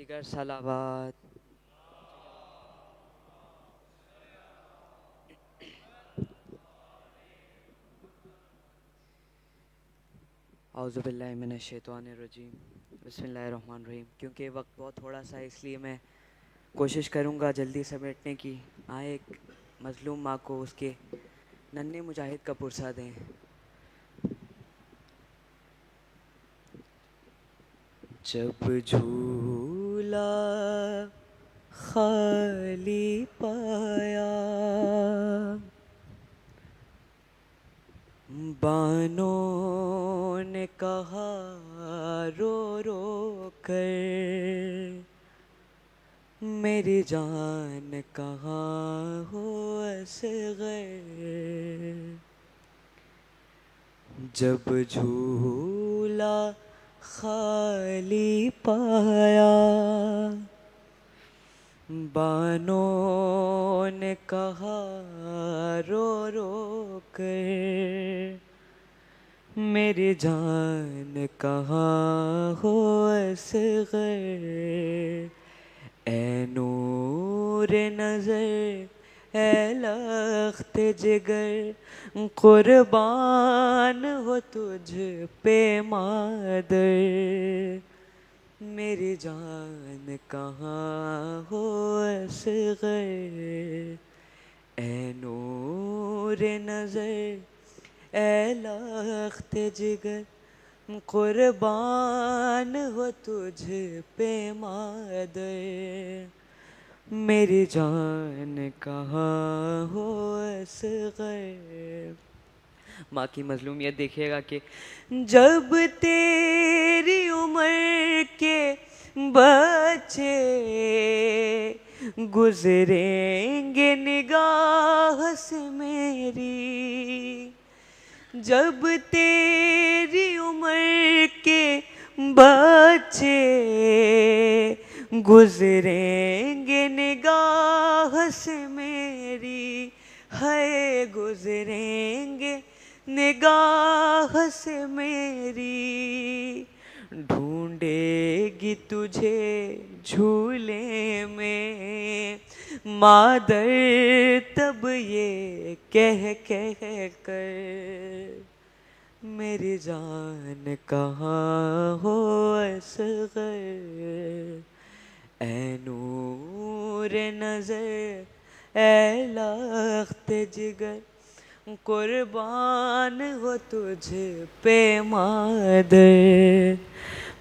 دیگر صلوات. اعوذ باللہ من الشیطان الرجیم. بسم اللہ الرحمن الرحیم. کیونکہ وقت بہت تھوڑا سا ہے اس لیے میں کوشش کروں گا جلدی سمیٹنے کی. آئے ایک مظلوم ماں کو اس کے ننھے مجاہد کا پرسہ دیں. جب جھولا خالی پایا بانوں نے کہا رو رو کر میری جان کہاں ہو اصغر. جب جھولا خالی پایا بانوں نے کہا رو رو کر میری جان کہاں ہو اصغر. اے نور نظر اے لخت جگر قربان ہو تجھ پہ مادر. میری جان کہاں ہو اصغر. اے نور نظر اے لخت جگر قربان ہو تجھ پہ مادر. میری جان کہاں ہو اصغر. ماں کی مظلومیت دیکھیے گا کہ جب تیری عمر کے بچے گزریں گے نگاہ سے میری. جب تیری عمر کے بچے گزریں گے نگاہ سے میری. ہے گزریں گے نگاہ سے میری. ڈھونڈے گی تجھے جھولے میں مادر تب یہ کہہ کر میری جان کہاں ہو اصغر. اے نور نظر اے لخت جگر قربان ہو تجھ پہ مادر.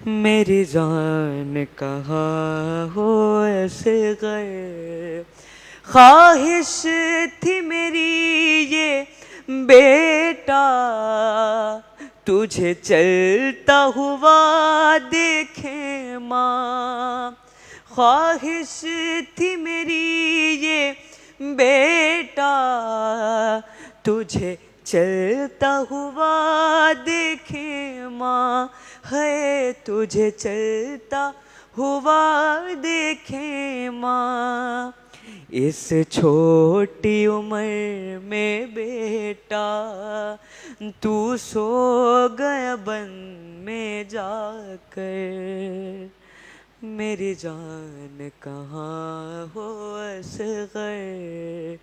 میری جان کہاں ہو اصغر. خواہش تھی میری یہ بیٹا تجھے چلتا ہوا دیکھے ماں. خواہش تھی میری یہ بیٹا تجھے چلتا ہوا دیکھے ماں. ہے تجھے چلتا ہوا دیکھے ماں. اس چھوٹی عمر میں بیٹا تو سو گیا بن میں جا کر. میری جان کہاں ہو اصغر.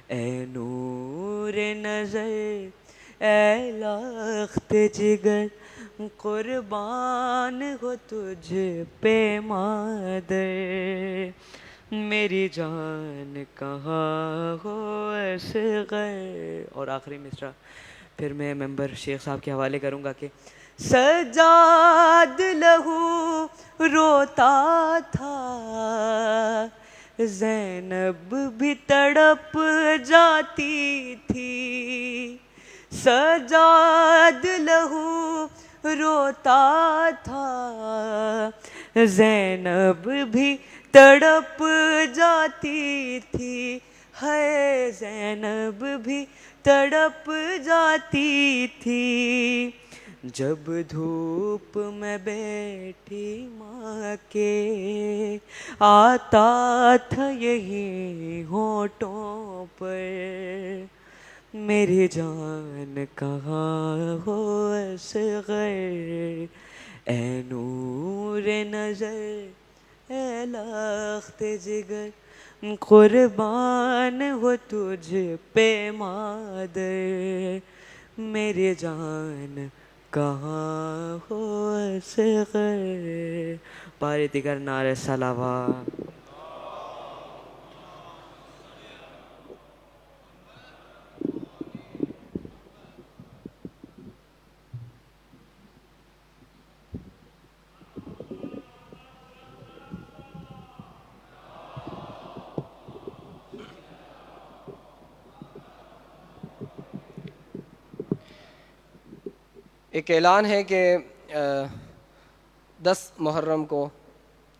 اے نور نظر اے لخت جگر قربان ہو تجھ پہ مادر. میری جان کہاں ہو اصغر. اور آخری مصرع پھر میں ممبر شیخ صاحب کے حوالے کروں گا کہ سجاد لہو روتا تھا زینب بھی تڑپ جاتی تھی. سجاد لہو روتا تھا زینب بھی تڑپ جاتی تھی. ہے زینب بھی تڑپ جاتی تھی. جب دھوپ میں بیٹھی ماں کے آتا تھا یہی ہونٹوں پر. میری جان کہاں ہو اصغر. اے نور نظر اے لخت جگر قربان ہو تجھ پہ مادر، میری جان کہاں ہو اصغر. بار دیگر نعرہ صلوات. ایک اعلان ہے کہ 10 محرم کو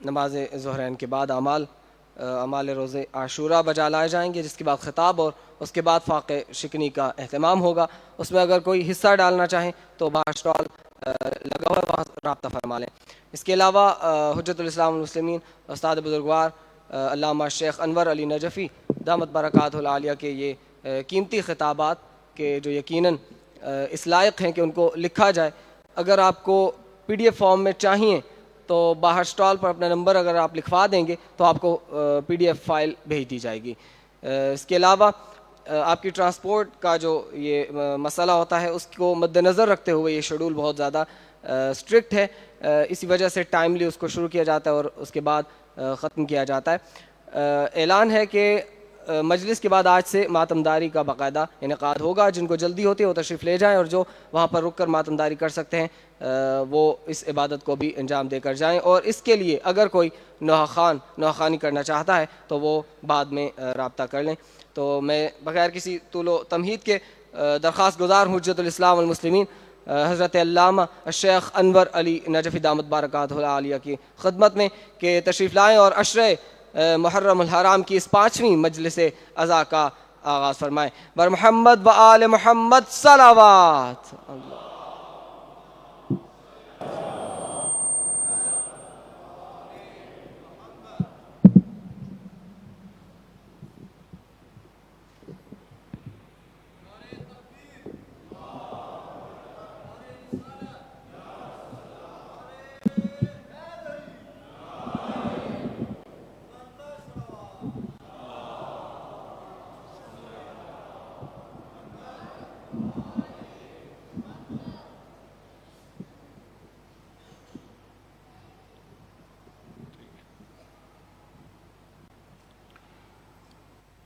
نماز ظہرین کے بعد اعمال روز عاشورہ بجا لائے جائیں گے، جس کے بعد خطاب اور اس کے بعد فاقہ شکنی کا اہتمام ہوگا. اس میں اگر کوئی حصہ ڈالنا چاہیں تو باہر اسٹال لگا ہوا ہے، وہاں رابطہ فرما لیں. اس کے علاوہ حجت الاسلام المسلمین استاد بزرگوار علامہ شیخ انور علی نجفی دامت برکاتہ العالیہ کے یہ قیمتی خطابات کہ جو یقیناً اس لائق ہیں کہ ان کو لکھا جائے، اگر آپ کو پی ڈی ایف فارم میں چاہیے تو باہر اسٹال پر اپنا نمبر اگر آپ لکھوا دیں گے تو آپ کو پی ڈی ایف فائل بھیج دی جائے گی. اس کے علاوہ آپ کی ٹرانسپورٹ کا جو یہ مسئلہ ہوتا ہے اس کو مد نظر رکھتے ہوئے یہ شیڈول بہت زیادہ اسٹرکٹ ہے، اسی وجہ سے ٹائملی اس کو شروع کیا جاتا ہے اور اس کے بعد ختم کیا جاتا ہے. اعلان ہے کہ مجلس کے بعد آج سے ماتمداری کا باقاعدہ انعقاد ہوگا. جن کو جلدی ہوتی ہے وہ تشریف لے جائیں، اور جو وہاں پر رک کر ماتمداری کر سکتے ہیں وہ اس عبادت کو بھی انجام دے کر جائیں. اور اس کے لیے اگر کوئی نوحہ خانی کرنا چاہتا ہے تو وہ بعد میں رابطہ کر لیں. تو میں بغیر کسی طول و تمہید کے درخواست گزار ہوں حجت الاسلام والمسلمین حضرت علامہ الشیخ انور علی نجفی دامت برکاتہ العالیہ کی خدمت میں کہ تشریف لائیں اور عشرہ محرم الحرام کی اس 5ویں مجلس عزا کا آغاز فرمائیں. بر محمد و آل محمد صلوات.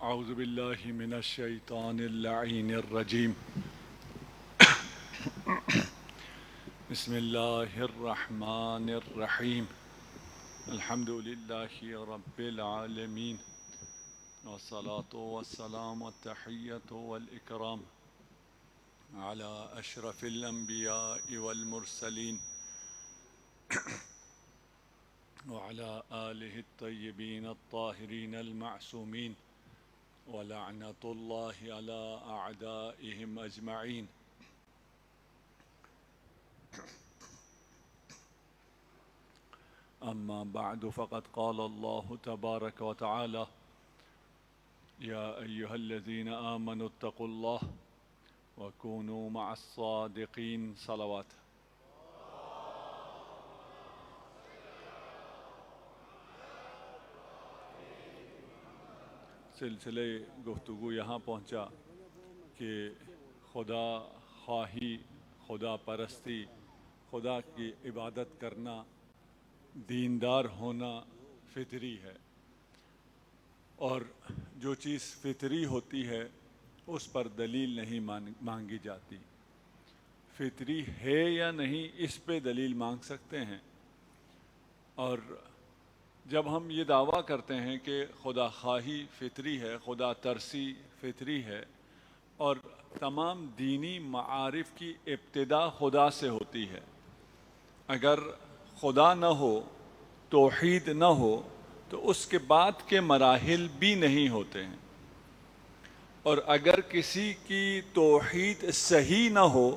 اعوذ باللہ من الشیطان اللعین الرجیم. بسم اللہ الرحمن الرحیم. الحمد للہ رب العالمین والصلاة والسلام والتحیۃ والاکرام علی اشرف الانبیاء والمرسلین وعلى آلہ الطیبین الطاہرین المعصومین ولعنۃ اللہ علی اعدائہم اجمعین. اما بعد فقد قال اللہ تبارک وتعالی یا ایہا الذین آمنوا اتقوا اللہ وکونوا مع الصادقین. صلوات. سلسلے گفتگو یہاں پہنچا کہ خدا خواہی، خدا پرستی، خدا کی عبادت کرنا، دیندار ہونا فطری ہے، اور جو چیز فطری ہوتی ہے اس پر دلیل نہیں مانگی جاتی. فطری ہے یا نہیں اس پہ دلیل مانگ سکتے ہیں. اور جب ہم یہ دعویٰ کرتے ہیں کہ خدا خواہی فطری ہے، خدا ترسی فطری ہے، اور تمام دینی معارف کی ابتدا خدا سے ہوتی ہے، اگر خدا نہ ہو، توحید نہ ہو، تو اس کے بعد کے مراحل بھی نہیں ہوتے ہیں. اور اگر کسی کی توحید صحیح نہ ہو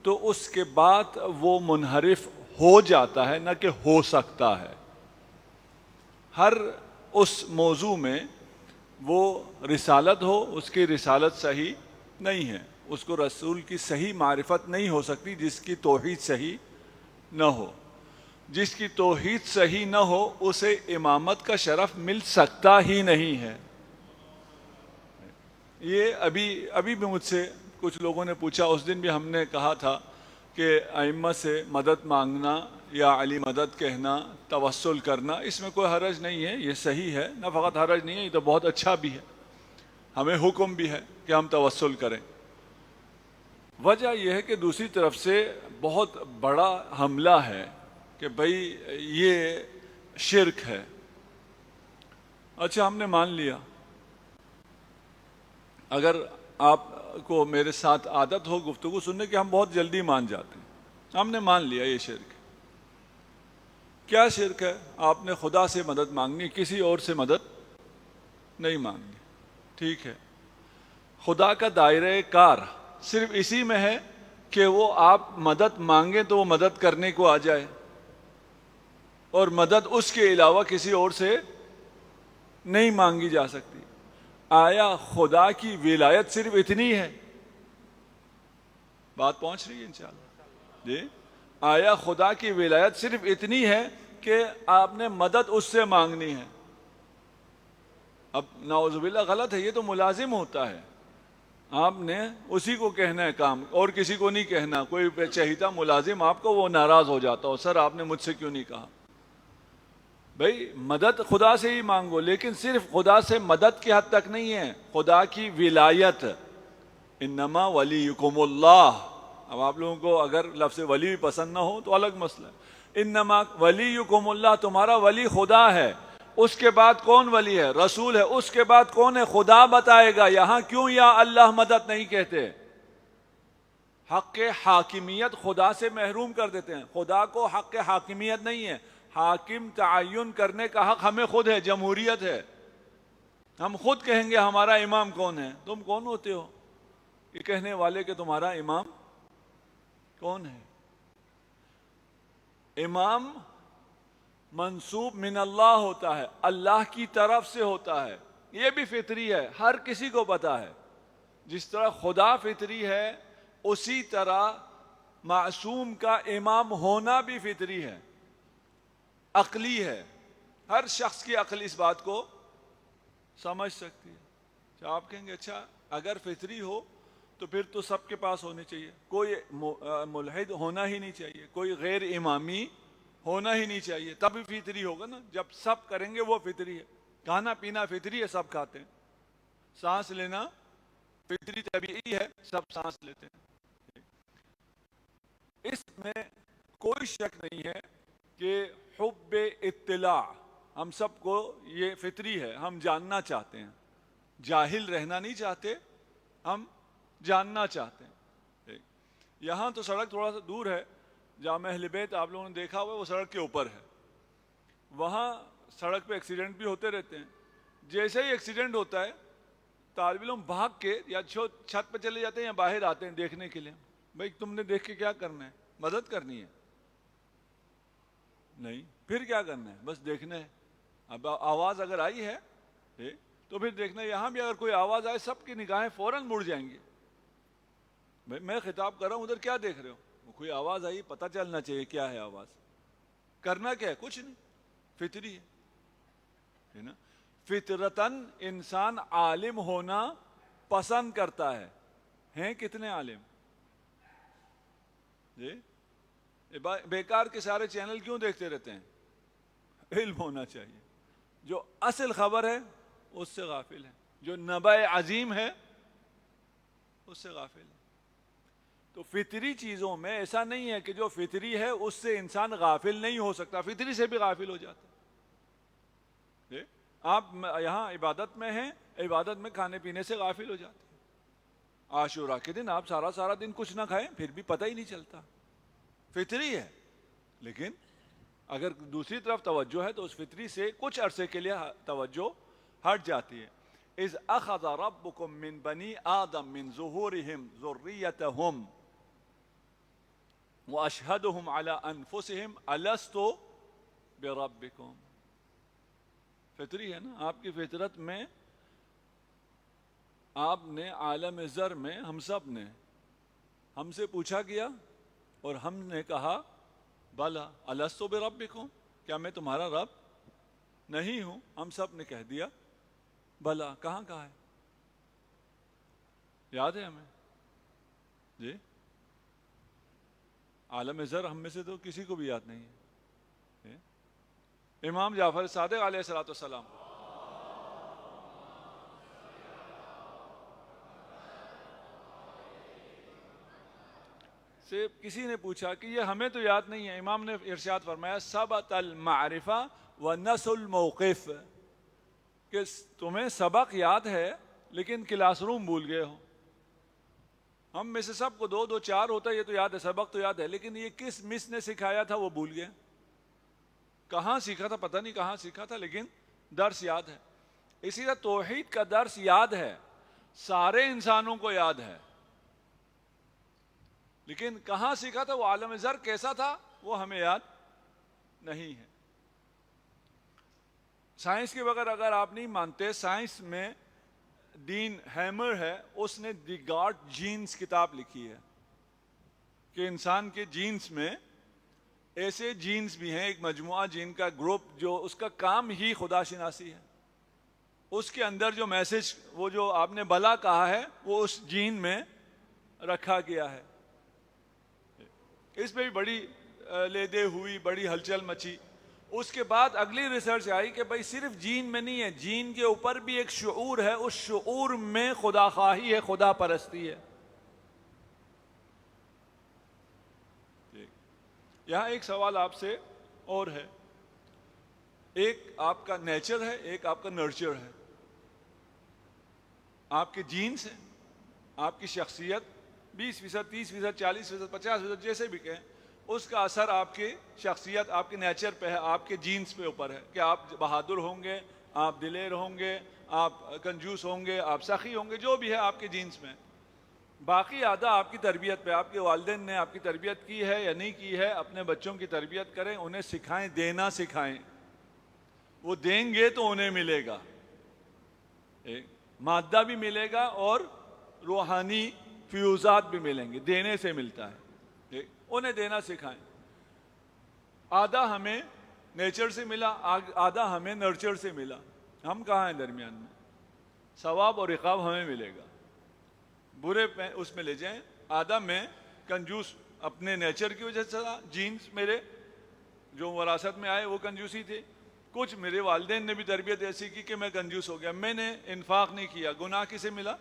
تو اس کے بعد وہ منحرف ہو جاتا ہے، نہ کہ ہو سکتا ہے. ہر اس موضوع میں وہ رسالت ہو، اس کی رسالت صحیح نہیں ہے، اس کو رسول کی صحیح معرفت نہیں ہو سکتی جس کی توحید صحیح نہ ہو. جس کی توحید صحیح نہ ہو اسے امامت کا شرف مل سکتا ہی نہیں ہے. یہ ابھی بھی مجھ سے کچھ لوگوں نے پوچھا, اس دن بھی ہم نے کہا تھا کہ ائمہ سے مدد مانگنا یا علی مدد کہنا, توسل کرنا, اس میں کوئی حرج نہیں ہے, یہ صحیح ہے. نہ فقط حرج نہیں ہے, یہ تو بہت اچھا بھی ہے, ہمیں حکم بھی ہے کہ ہم توسل کریں. وجہ یہ ہے کہ دوسری طرف سے بہت بڑا حملہ ہے کہ بھئی یہ شرک ہے. اچھا ہم نے مان لیا, اگر آپ کو میرے ساتھ عادت ہو گفتگو سننے کی, ہم بہت جلدی مان جاتے ہیں. ہم نے مان لیا یہ شرک ہے. کیا شرک ہے؟ آپ نے خدا سے مدد مانگنی, کسی اور سے مدد نہیں مانگنی. ٹھیک ہے, خدا کا دائرہ کار صرف اسی میں ہے کہ وہ آپ مدد مانگیں تو وہ مدد کرنے کو آ جائے, اور مدد اس کے علاوہ کسی اور سے نہیں مانگی جا سکتی. آیا خدا کی ولایت صرف اتنی ہے؟ بات پہنچ رہی ہے انشاءاللہ جی. آیا خدا کی ولایت صرف اتنی ہے کہ آپ نے مدد اس سے مانگنی ہے؟ اب نعوذ باللہ غلط ہے, یہ تو ملازم ہوتا ہے. آپ نے اسی کو کہنا ہے کام, اور کسی کو نہیں کہنا. کوئی چہیتا ملازم آپ کو, وہ ناراض ہو جاتا ہو, سر آپ نے مجھ سے کیوں نہیں کہا. بھئی مدد خدا سے ہی مانگو, لیکن صرف خدا سے مدد کی حد تک نہیں ہے, خدا کی ولایت. انما ولیکم اللہ. اب آپ لوگوں کو اگر لفظ ولی بھی پسند نہ ہو تو الگ مسئلہ ہے. انما ولیکم اللہ, تمہارا ولی خدا ہے. اس کے بعد کون ولی ہے؟ رسول ہے. اس کے بعد کون ہے؟ خدا بتائے گا. یہاں کیوں یا اللہ مدد نہیں کہتے؟ حق حاکمیت خدا سے محروم کر دیتے ہیں. خدا کو حق حاکمیت نہیں ہے. حاکم تعین کرنے کا حق ہمیں خود ہے, جمہوریت ہے. ہم خود کہیں گے ہمارا امام کون ہے. تم کون ہوتے ہو یہ کہنے والے کہ تمہارا امام کون ہے؟ امام منسوب من اللہ ہوتا ہے, اللہ کی طرف سے ہوتا ہے. یہ بھی فطری ہے, ہر کسی کو پتا ہے. جس طرح خدا فطری ہے, اسی طرح معصوم کا امام ہونا بھی فطری ہے, عقلی ہے. ہر شخص کی عقل اس بات کو سمجھ سکتی ہے. تو آپ کہیں گے اچھا اگر فطری ہو تو پھر تو سب کے پاس ہونی چاہیے, کوئی ملحد ہونا ہی نہیں چاہیے, کوئی غیر امامی ہونا ہی نہیں چاہیے, تب بھی فطری ہوگا نا. جب سب کریں گے وہ فطری ہے. کھانا پینا فطری ہے, سب کھاتے ہیں. سانس لینا فطری طبیعی ہے, سب سانس لیتے ہیں. اس میں کوئی شک نہیں ہے کہ حب اطلاع ہم سب کو یہ فطری ہے, ہم جاننا چاہتے ہیں. جاہل رہنا نہیں چاہتے, ہم جاننا چاہتے ہیں. یہاں تو سڑک تھوڑا سا دور ہے, جامع اہل بیت آپ لوگوں نے دیکھا ہوا وہ سڑک کے اوپر ہے. وہاں سڑک پہ ایکسیڈنٹ بھی ہوتے رہتے ہیں. جیسے ہی ایکسیڈنٹ ہوتا ہے طالب علم بھاگ کے یا چھت پہ چلے جاتے ہیں یا باہر آتے ہیں دیکھنے کے لیے. بھائی تم نے دیکھ کے کیا کرنا ہے؟ مدد کرنی ہے؟ نہیں. پھر کیا کرنا ہے؟ بس دیکھنا ہے. اب آواز اگر آئی ہے تو پھر دیکھنا ہے. یہاں بھی اگر کوئی آواز آئے سب کی نگاہیں فوراً مڑ جائیں گی. بھائی میں خطاب کر رہا ہوں, ادھر کیا دیکھ رہے ہو؟ کوئی آواز آئی, پتہ چلنا چاہیے کیا ہے آواز. کرنا کیا ہے؟ کچھ نہیں, فطری ہے نا. فطرتاً انسان عالم ہونا پسند کرتا ہے. ہیں کتنے عالم جی؟ بیکار کے سارے چینل کیوں دیکھتے رہتے ہیں؟ علم ہونا چاہیے. جو اصل خبر ہے اس سے غافل ہے, جو نبأ عظیم ہے اس سے غافل ہے. تو فطری چیزوں میں ایسا نہیں ہے کہ جو فطری ہے اس سے انسان غافل نہیں ہو سکتا, فطری سے بھی غافل ہو جاتا ہے. آپ یہاں عبادت میں ہیں, عبادت میں کھانے پینے سے غافل ہو جاتے ہیں. عاشورہ کے دن آپ سارا دن کچھ نہ کھائیں پھر بھی پتہ ہی نہیں چلتا, فطری ہے. لیکن اگر دوسری طرف توجہ ہے تو اس فطری سے کچھ عرصے کے لیے توجہ ہٹ جاتی ہے. اذ اخذ ربکم من بنی آدم من ظہورہم ذریتہم واشہدہم علی انفسہم الست بربکم. فطری ہے نا, آپ کی فطرت میں آپ نے عالم ذر میں ہم سب نے ہم سے پوچھا گیا اور ہم نے کہا بلا الستو بربکم، کیا میں تمہارا رب نہیں ہوں؟ ہم سب نے کہہ دیا بلا. کہاں کہا ہے؟ یاد ہے ہمیں؟ جی عالم زر ہم میں سے تو کسی کو بھی یاد نہیں ہے. امام جعفر صادق علیہ الصلوۃ والسلام سے کسی نے پوچھا کہ یہ ہمیں تو یاد نہیں ہے. امام نے ارشاد فرمایا ثبت المعرفہ ونس الموقف، کہ تمہیں سبق یاد ہے لیکن کلاس روم بھول گئے ہو. ہم میں سے سب کو دو دو چار ہوتا ہے، یہ تو یاد ہے، سبق تو یاد ہے، لیکن یہ کس مس نے سکھایا تھا وہ بھول گئے. کہاں سیکھا تھا پتہ نہیں کہاں سیکھا تھا، لیکن درس یاد ہے. اسی طرح توحید کا درس یاد ہے، سارے انسانوں کو یاد ہے، لیکن کہاں سیکھا تھا، وہ عالم زر کیسا تھا وہ ہمیں یاد نہیں ہے. سائنس کے بغیر اگر آپ نہیں مانتے، سائنس میں ڈین ہیمر ہے، اس نے دی گاڈ جینز کتاب لکھی ہے کہ انسان کے جینز میں ایسے جینز بھی ہیں، ایک مجموعہ جین کا گروپ جو اس کا کام ہی خدا شناسی ہے. اس کے اندر جو میسج، وہ جو آپ نے بلا کہا ہے، وہ اس جین میں رکھا گیا ہے. اس پہ بھی بڑی لیدے ہوئی، بڑی ہلچل مچی. اس کے بعد اگلی ریسرچ آئی کہ بھائی صرف جین میں نہیں ہے، جین کے اوپر بھی ایک شعور ہے، اس شعور میں خدا خواہی ہے، خدا پرستی ہے. یہاں ایک سوال آپ سے اور ہے، ایک آپ کا نیچر ہے، ایک آپ کا نرچر ہے. آپ کے جینز ہیں، آپ کی شخصیت 20%، 30%، 40%، 50%، جیسے بھی کہیں، اس کا اثر آپ کی شخصیت، آپ کے نیچر پہ ہے، آپ کے جینز پہ اوپر ہے کہ آپ بہادر ہوں گے، آپ دلیر ہوں گے، آپ کنجوس ہوں گے، آپ سخی ہوں گے، جو بھی ہے آپ کے جینز میں. باقی آدھا آپ کی تربیت پہ، آپ کے والدین نے آپ کی تربیت کی ہے یا نہیں کی ہے. اپنے بچوں کی تربیت کریں، انہیں سکھائیں، دینا سکھائیں. وہ دیں گے تو انہیں ملے گا، مادہ بھی ملے گا اور روحانی فیوزات بھی ملیں گے. دینے سے ملتا ہے، انہیں دینا سکھائیں. آدھا ہمیں نیچر سے ملا، آدھا ہمیں نرچر سے ملا. ہم کہاں ہیں درمیان میں؟ ثواب اور عقاب ہمیں ملے گا. برے اس میں لے جائیں. آدھا میں کنجوس اپنے نیچر کی وجہ سے تھا، جینز میرے جو وراثت میں آئے وہ کنجوسی تھے. کچھ میرے والدین نے بھی تربیت ایسی کی کہ میں کنجوس ہو گیا. میں نے انفاق نہیں کیا. گناہ کسے ملا؟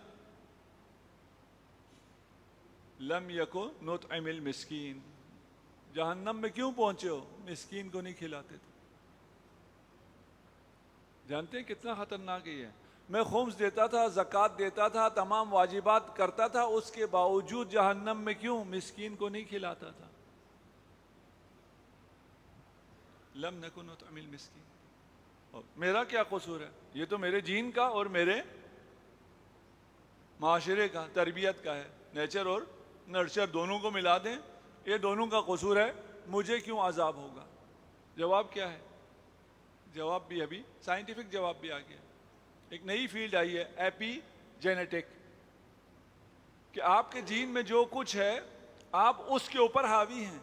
لم یکو نطعم المسکین. جہنم میں کیوں پہنچے ہو؟ مسکین کو نہیں کھلاتے تھے. جانتے ہیں کتنا خطرناک یہ ہے؟ میں خمس دیتا تھا، زکوٰۃ دیتا تھا، تمام واجبات کرتا تھا، اس کے باوجود جہنم میں کیوں؟ مسکین کو نہیں کھلاتا تھا. لم نکن نطعم المسکین. میرا کیا قصور ہے؟ یہ تو میرے جین کا اور میرے معاشرے کا، تربیت کا ہے. نیچر اور نرچر دونوں کو ملا دیں، یہ دونوں کا قصور ہے، مجھے کیوں عذاب ہوگا؟ جواب کیا ہے؟ جواب بھی ابھی سائنٹیفک جواب بھی آ گیا. ایک نئی فیلڈ آئی ہے، ایپی جینیٹک، کہ آپ کے جین میں جو کچھ ہے آپ اس کے اوپر حاوی ہیں.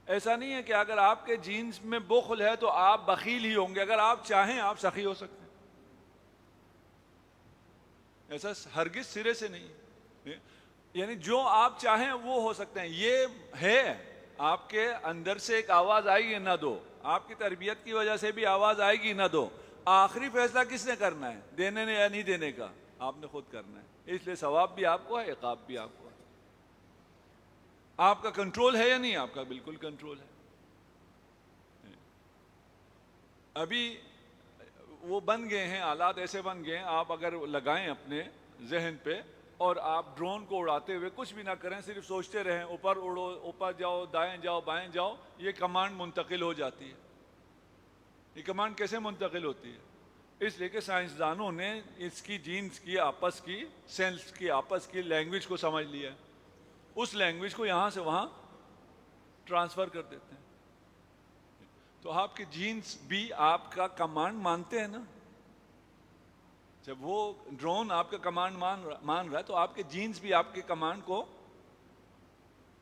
ایسا نہیں ہے کہ اگر آپ کے جینز میں بخل ہے تو آپ بخیل ہی ہوں گے. اگر آپ چاہیں آپ سخی ہو سکتے ہیں. ایسا ہرگز سرے سے نہیں. یعنی جو آپ چاہیں وہ ہو سکتے ہیں. یہ ہے آپ کے اندر سے ایک آواز آئے گی، نہ دو. آپ کی تربیت کی وجہ سے بھی آواز آئے گی، نہ دو. آخری فیصلہ کس نے کرنا ہے؟ دینے نے یا نہیں دینے کا؟ آپ نے خود کرنا ہے. اس لیے ثواب بھی آپ کو ہے، عقاب بھی آپ کو ہے. آپ کا کنٹرول ہے یا نہیں؟ آپ کا بالکل کنٹرول ہے. ابھی وہ بن گئے ہیں آلات، ایسے بن گئے ہیں، آپ اگر لگائیں اپنے ذہن پہ اور آپ ڈرون کو اڑاتے ہوئے کچھ بھی نہ کریں، صرف سوچتے رہیں اوپر اڑو، اوپر جاؤ، دائیں جاؤ، بائیں جاؤ، یہ کمانڈ منتقل ہو جاتی ہے. یہ کمانڈ کیسے منتقل ہوتی ہے؟ اس لیے کہ سائنسدانوں نے اس کی جینز کی آپس کی سیلز کی آپس کی لینگویج کو سمجھ لیا ہے. اس لینگویج کو یہاں سے وہاں ٹرانسفر کر دیتے ہیں. تو آپ کے جینز بھی آپ کا کمانڈ مانتے ہیں نا. جب وہ ڈرون آپ کا کمانڈ مان رہا ہے تو آپ کے جینز بھی آپ کے کمانڈ کو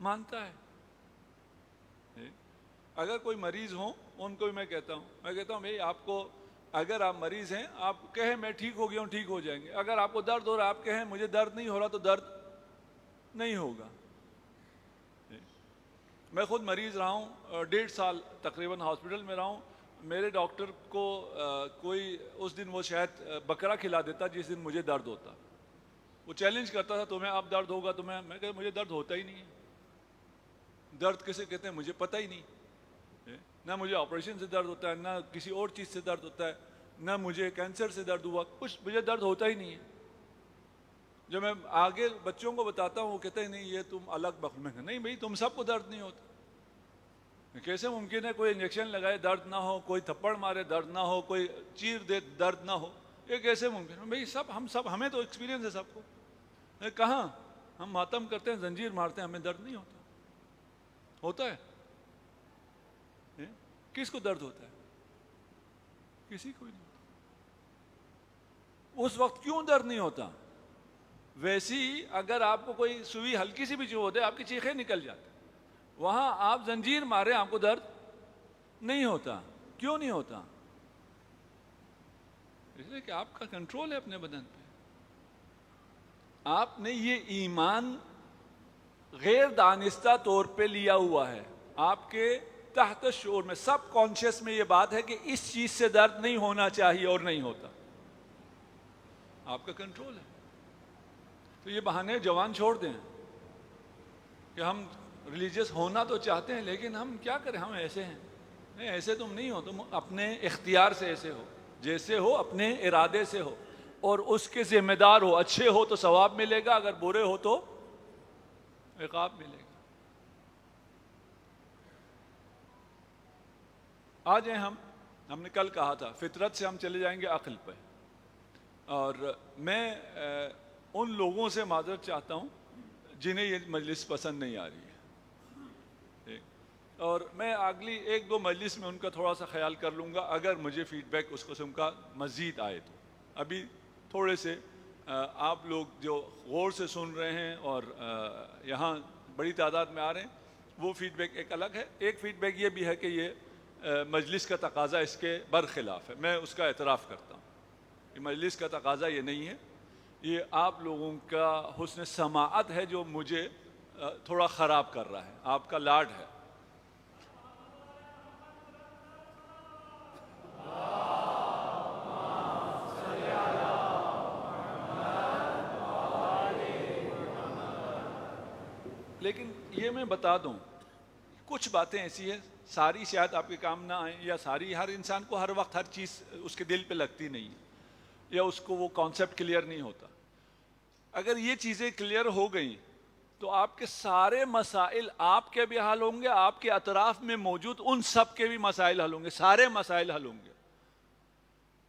مانتا ہے. اگر کوئی مریض ہوں ان کو بھی میں کہتا ہوں بھائی آپ کو اگر آپ مریض ہیں آپ کہیں میں ٹھیک ہو گیا ہوں ٹھیک ہو جائیں گے. اگر آپ کو درد ہو رہا ہے آپ کہیں مجھے درد نہیں ہو رہا تو درد نہیں ہوگا. میں خود مریض رہا ہوں, 1.5 سال تقریباً ہاسپٹل میں رہا ہوں. میرے ڈاکٹر کو کوئی اس دن وہ شاید بکرا کھلا دیتا جس دن مجھے درد ہوتا. وہ چیلنج کرتا تھا تمہیں اب درد ہوگا تمہیں, میں کہتا مجھے درد ہوتا ہی نہیں ہے. درد کسے کہتے ہیں مجھے پتہ ہی نہیں, نہ مجھے آپریشن سے درد ہوتا ہے نہ کسی اور چیز سے درد ہوتا ہے, نہ مجھے کینسر سے درد ہوا, کچھ مجھے درد ہوتا ہی نہیں ہے. جب میں آگے بچوں کو بتاتا ہوں وہ کہتے ہیں نہیں یہ تم الگ بخل میں, نہیں بھائی تم سب کو درد نہیں ہوتا. کیسے ممکن ہے کوئی انجیکشن لگائے درد نہ ہو, کوئی تھپڑ مارے درد نہ ہو, کوئی چیر دے درد نہ ہو, یہ کیسے ممکن ہے؟ بھائی سب ہمیں تو ایکسپیرینس ہے سب کو. کہاں ہم ماتم کرتے ہیں زنجیر مارتے ہیں ہمیں درد نہیں ہوتا. ہوتا ہے کس کو درد ہوتا ہے؟ کسی کو نہیں ہوتا. اس وقت کیوں درد نہیں ہوتا؟ ویسی اگر آپ کو کوئی سوئی ہلکی سی بھی چبھو دے آپ کی چیخیں نکل جاتی. وہاں آپ زنجیر مارے آپ کو درد نہیں ہوتا. کیوں نہیں ہوتا؟ اس لیے کہ آپ کا کنٹرول ہے اپنے بدن پہ. آپ نے یہ ایمان غیر دانستہ طور پہ لیا ہوا ہے. آپ کے تحت شعور میں سب کانشیس میں یہ بات ہے کہ اس چیز سے درد نہیں ہونا چاہیے اور نہیں ہوتا. آپ کا کنٹرول ہے. تو یہ بہانے جوان چھوڑ دیں کہ ہم ریلیجیس ہونا تو چاہتے ہیں لیکن ہم کیا کریں, ہم ایسے ہیں. نہیں ایسے تم نہیں ہو, تم اپنے اختیار سے ایسے ہو, جیسے ہو اپنے ارادے سے ہو اور اس کے ذمہ دار ہو. اچھے ہو تو ثواب ملے گا, اگر برے ہو تو عقاب ملے گا. آ جائیں ہم نے کل کہا تھا فطرت سے ہم چلے جائیں گے عقل پہ. اور میں ان لوگوں سے معذرت چاہتا ہوں جنہیں یہ مجلس پسند نہیں آ رہی ہے, اور میں اگلی 1-2 مجلس میں ان کا تھوڑا سا خیال کر لوں گا اگر مجھے فیڈ بیک اس قسم کا مزید آئے تو. ابھی تھوڑے سے آپ لوگ جو غور سے سن رہے ہیں اور یہاں بڑی تعداد میں آ رہے ہیں وہ فیڈ بیک ایک الگ ہے. ایک فیڈ بیک یہ بھی ہے کہ یہ مجلس کا تقاضا اس کے برخلاف ہے. میں اس کا اعتراف کرتا ہوں کہ مجلس کا تقاضا یہ نہیں ہے, یہ آپ لوگوں کا حسن سماعت ہے جو مجھے تھوڑا خراب کر رہا ہے. آپ کا لاڈ ہے. لیکن یہ میں بتا دوں کچھ باتیں ایسی ہیں ساری شاید آپ کے کام نہ آئیں, یا ساری ہر انسان کو ہر وقت ہر چیز اس کے دل پہ لگتی نہیں ہے, یا اس کو وہ کانسیپٹ کلیئر نہیں ہوتا. اگر یہ چیزیں کلیئر ہو گئیں تو آپ کے سارے مسائل آپ کے بھی حل ہوں گے, آپ کے اطراف میں موجود ان سب کے بھی مسائل حل ہوں گے, سارے مسائل حل ہوں گے.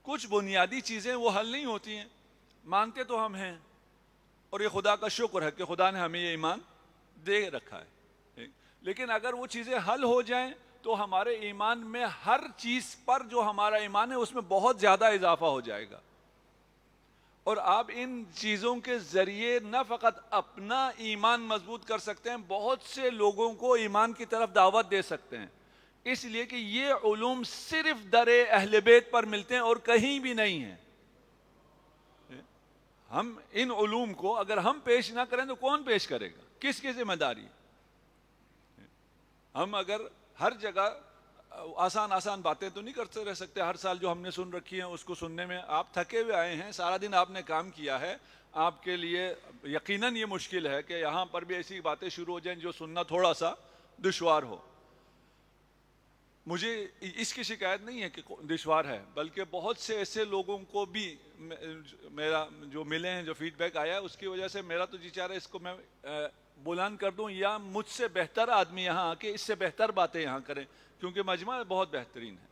کچھ بنیادی چیزیں وہ حل نہیں ہوتی ہیں, مانتے تو ہم ہیں اور یہ خدا کا شکر ہے کہ خدا نے ہمیں یہ ایمان دے رکھا ہے. لیکن اگر وہ چیزیں حل ہو جائیں تو ہمارے ایمان میں ہر چیز پر جو ہمارا ایمان ہے اس میں بہت زیادہ اضافہ ہو جائے گا. اور آپ ان چیزوں کے ذریعے نہ فقط اپنا ایمان مضبوط کر سکتے ہیں, بہت سے لوگوں کو ایمان کی طرف دعوت دے سکتے ہیں. اس لیے کہ یہ علوم صرف در اہل بیت پر ملتے ہیں اور کہیں بھی نہیں ہیں. ہم ان علوم کو اگر ہم پیش نہ کریں تو کون پیش کرے گا؟ کس کی ذمہ داری؟ ہم اگر ہر جگہ آسان باتیں تو نہیں کرتے رہ سکتے. ہر سال جو ہم نے سن رکھی ہیں اس کو سننے میں آپ تھکے ہوئے آئے ہیں, سارا دن آپ نے کام کیا ہے, آپ کے لیے یقیناً یہ مشکل ہے کہ یہاں پر بھی ایسی باتیں شروع ہو جائیں جو سننا تھوڑا سا دشوار ہو. مجھے اس کی شکایت نہیں ہے کہ دشوار ہے, بلکہ بہت سے ایسے لوگوں کو بھی میرا جو ملے ہیں جو فیڈ بیک آیا ہے اس کی وجہ سے میرا تو جی چاہ رہا ہے اس کو میں بلند کر دوں یا مجھ سے بہتر آدمی یہاں آ کے اس سے بہتر باتیں یہاں کریں, کیونکہ مجمع بہت بہترین ہے.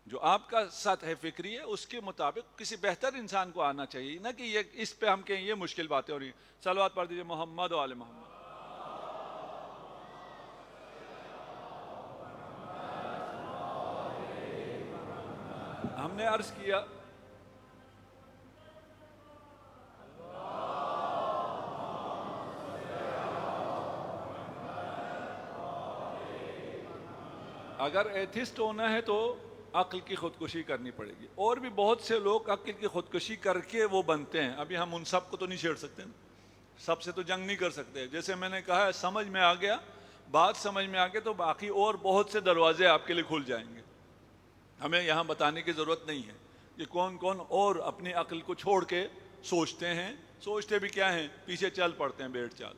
جو آپ کا سطح فکری ہے اس کے مطابق کسی بہتر انسان کو آنا چاہیے, نہ کہ یہ اس پہ ہم کہیں یہ مشکل باتیں ہو رہی ہیں. صلوات پڑھ دیجیے محمد و آل محمد. ہم نے عرض کیا اگر ایتھسٹ ہونا ہے تو عقل کی خودکشی کرنی پڑے گی. اور بھی بہت سے لوگ عقل کی خودکشی کر کے وہ بنتے ہیں. ابھی ہم ان سب کو تو نہیں چھیڑ سکتے نا, سب سے تو جنگ نہیں کر سکتے. جیسے میں نے کہا سمجھ میں آ گیا, بات سمجھ میں آ گیا تو باقی اور بہت سے دروازے آپ کے لیے کھل جائیں گے. ہمیں یہاں بتانے کی ضرورت نہیں ہے کہ کون کون اور اپنی عقل کو چھوڑ کے سوچتے ہیں. سوچتے بھی کیا ہیں, پیچھے چل پڑتے ہیں بیٹھ چال.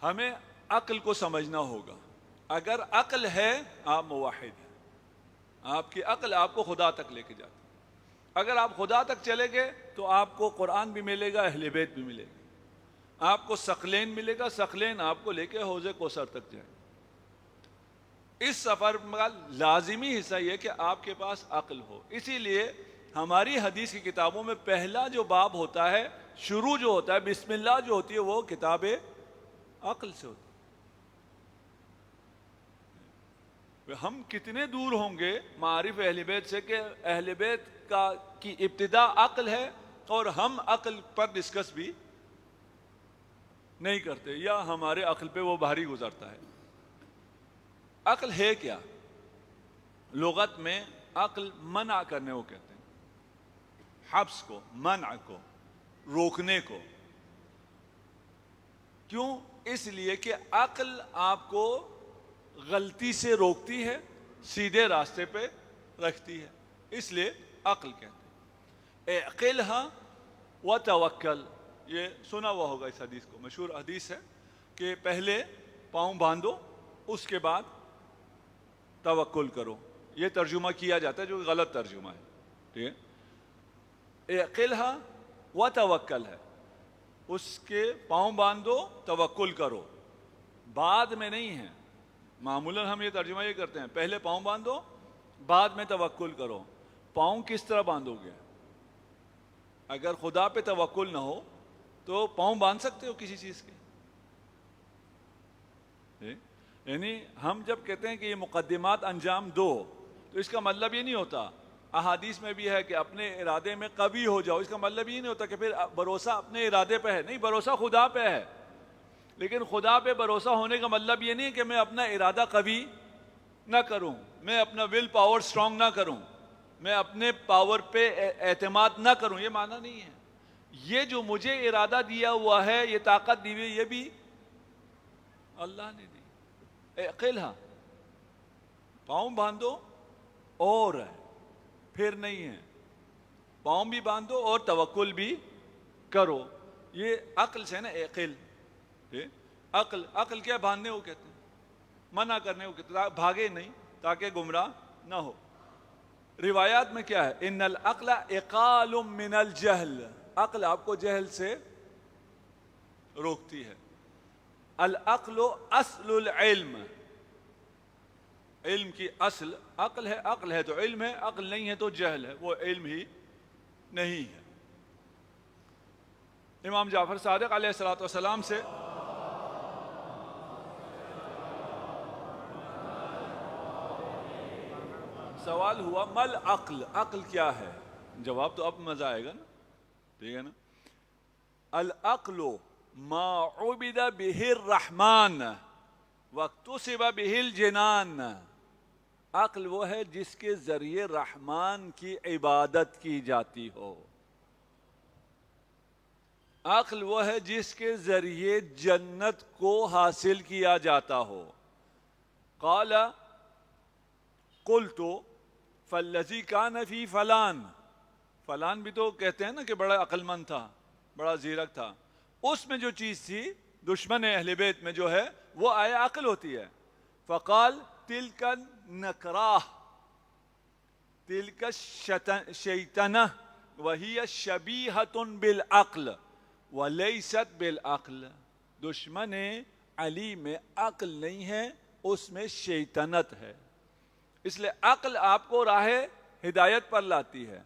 ہمیں عقل کو سمجھنا ہوگا. اگر عقل ہے آپ موحد ہیں, آپ کی عقل آپ کو خدا تک لے کے جاتی. اگر آپ خدا تک چلے گئے تو آپ کو قرآن بھی ملے گا, اہل بیت بھی ملے گی. آپ کو ثقلین ملے گا, ثقلین آپ کو لے کے حوض کوثر تک جائے. اس سفر کا لازمی حصہ یہ کہ آپ کے پاس عقل ہو. اسی لیے ہماری حدیث کی کتابوں میں پہلا جو باب ہوتا ہے, شروع جو ہوتا ہے, بسم اللہ جو ہوتی ہے, وہ کتاب عقل سے ہوتی ہے. ہم کتنے دور ہوں گے معارف اہل بیت سے کہ اہل بیت کی ابتدا عقل ہے اور ہم عقل پر ڈسکس بھی نہیں کرتے, یا ہمارے عقل پہ وہ بھاری گزرتا ہے. عقل ہے کیا؟ لغت میں عقل منع کرنے کو کہتے ہیں, حبس کو, منع کو, روکنے کو. کیوں؟ اس لیے کہ عقل آپ کو غلطی سے روکتی ہے, سیدھے راستے پہ رکھتی ہے. اس لیے عقل کہتے ہیں. اعقلھا وتوکل, یہ سنا ہوا ہوگا اس حدیث کو, مشہور حدیث ہے کہ پہلے پاؤں باندھو اس کے بعد توکل کرو. یہ ترجمہ کیا جاتا ہے جو غلط ترجمہ ہے. ٹھیک ہے, اعقلھا وتوکل ہے, اس کے پاؤں باندھو توکل کرو, بعد میں نہیں ہے. معمولاً ہم یہ ترجمہ یہ کرتے ہیں پہلے پاؤں باندھو بعد میں توکل کرو. پاؤں کس طرح باندھو گے؟ اگر خدا پہ توکل نہ ہو تو پاؤں باندھ سکتے ہو کسی چیز کے؟ یعنی ہم جب کہتے ہیں کہ یہ مقدمات انجام دو تو اس کا مطلب یہ نہیں ہوتا, احادیث میں بھی ہے کہ اپنے ارادے میں قوی ہو جاؤ, اس کا مطلب یہ نہیں ہوتا کہ پھر بھروسہ اپنے ارادے پہ ہے. نہیں, بھروسہ خدا پہ ہے, لیکن خدا پہ بھروسہ ہونے کا مطلب یہ نہیں کہ میں اپنا ارادہ قوی نہ کروں, میں اپنا ول پاور سٹرونگ نہ کروں, میں اپنے پاور پہ اعتماد نہ کروں. یہ معنی نہیں ہے. یہ جو مجھے ارادہ دیا ہوا ہے, یہ طاقت دی ہوئی, یہ بھی اللہ نے دی. اعقلھا, پاؤں باندھو اور پھر نہیں ہے, پاؤں بھی باندھو اور توکل بھی کرو. یہ عقل سے نا عقل. عقل, عقل کیا باندھنے کو کہتے ہیں, منع کرنے کو کہتے ہیں, بھاگے نہیں تاکہ گمراہ نہ ہو. روایات میں کیا ہے, ان العقل اقال من الجہل, عقل آپ کو جہل سے روکتی ہے. العقل اصل العلم, علم کی اصل عقل ہے. عقل ہے تو علم ہے, عقل نہیں ہے تو جہل ہے, وہ علم ہی نہیں ہے. امام جعفر صادق علیہ الصلوۃ والسلام سے سوال ہوا مل عقل, عقل کیا ہے؟ جواب تو اب مزہ آئے گا نا, ٹھیک ہے نا. العقل ما عبد به الرحمن واکتسب به الجنان. عقل وہ ہے جس کے ذریعے رحمان کی عبادت کی جاتی ہو. عقل وہ ہے جس کے ذریعے جنت کو حاصل کیا جاتا ہو. قال قلت فالذی کان فی فلان, فلان بھی تو کہتے ہیں نا کہ بڑا عقل مند تھا, بڑا زیرک تھا. اس میں جو چیز تھی دشمن اہل بیت میں جو ہے وہ آیا عقل ہوتی ہے. فقال تلک النکراہ تلک الشیطنہ وہی شبیہۃ بالعقل ولیست بالعقل. دشمن علی میں عقل نہیں ہے, اس میں شیطنت ہے. اس لیے عقل آپ کو راہ ہدایت پر لاتی ہے,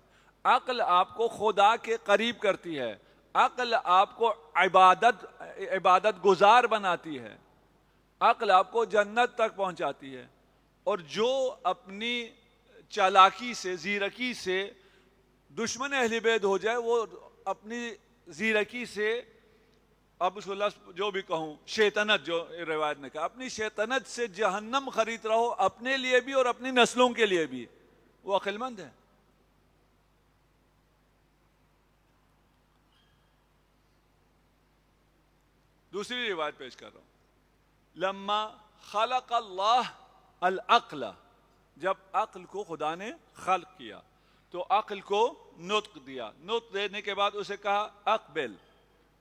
عقل آپ کو خدا کے قریب کرتی ہے, عقل آپ کو عبادت گزار بناتی ہے, عقل آپ کو جنت تک پہنچاتی ہے. اور جو اپنی چالاکی سے, زیرکی سے دشمن اہل بیت ہو جائے, وہ اپنی زیرکی سے اب اس کو لفظ جو بھی کہوں، شیطنت جو روایت نے کہا، اپنی شیطنت سے جہنم خرید رہو، اپنے لیے بھی اور اپنی نسلوں کے لیے بھی. وہ عقل مند ہے. دوسری روایت پیش کر رہا ہوں. لما خلق اللہ العقل، جب عقل کو خدا نے خلق کیا تو عقل کو نطق دیا. نطق دینے کے بعد اسے کہا اقبل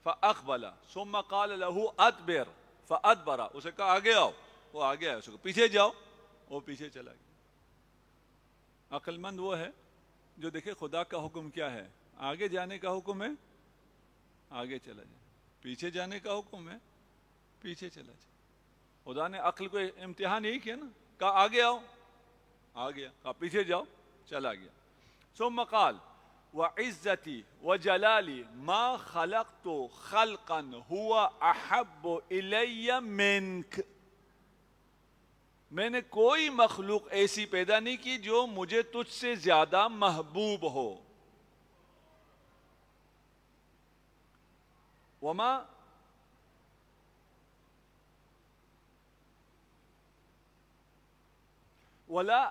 فاقبل، ثم قال له ادبر فادبر، اسے کہا آگے آؤ، وہ آگے آیا. اسے کہا پیچھے جاؤ، وہ پیچھے چلا گیا. عقل مند وہ ہے جو دیکھے خدا کا حکم کیا ہے، آگے جانے کا حکم ہے آگے چلا جائے، پیچھے جانے کا حکم ہے پیچھے چلا جائے. خدا نے عقل کو امتحان یہی کیا نا، کہا آگے آؤ آ گیا، کہا پیچھے جاؤ چلا گیا. ثم قال وعزتی وجلالی ما خلقت خلقا هو احب الی منک، میں نے کوئی مخلوق ایسی پیدا نہیں کی جو مجھے تجھ سے زیادہ محبوب ہو. وما ولا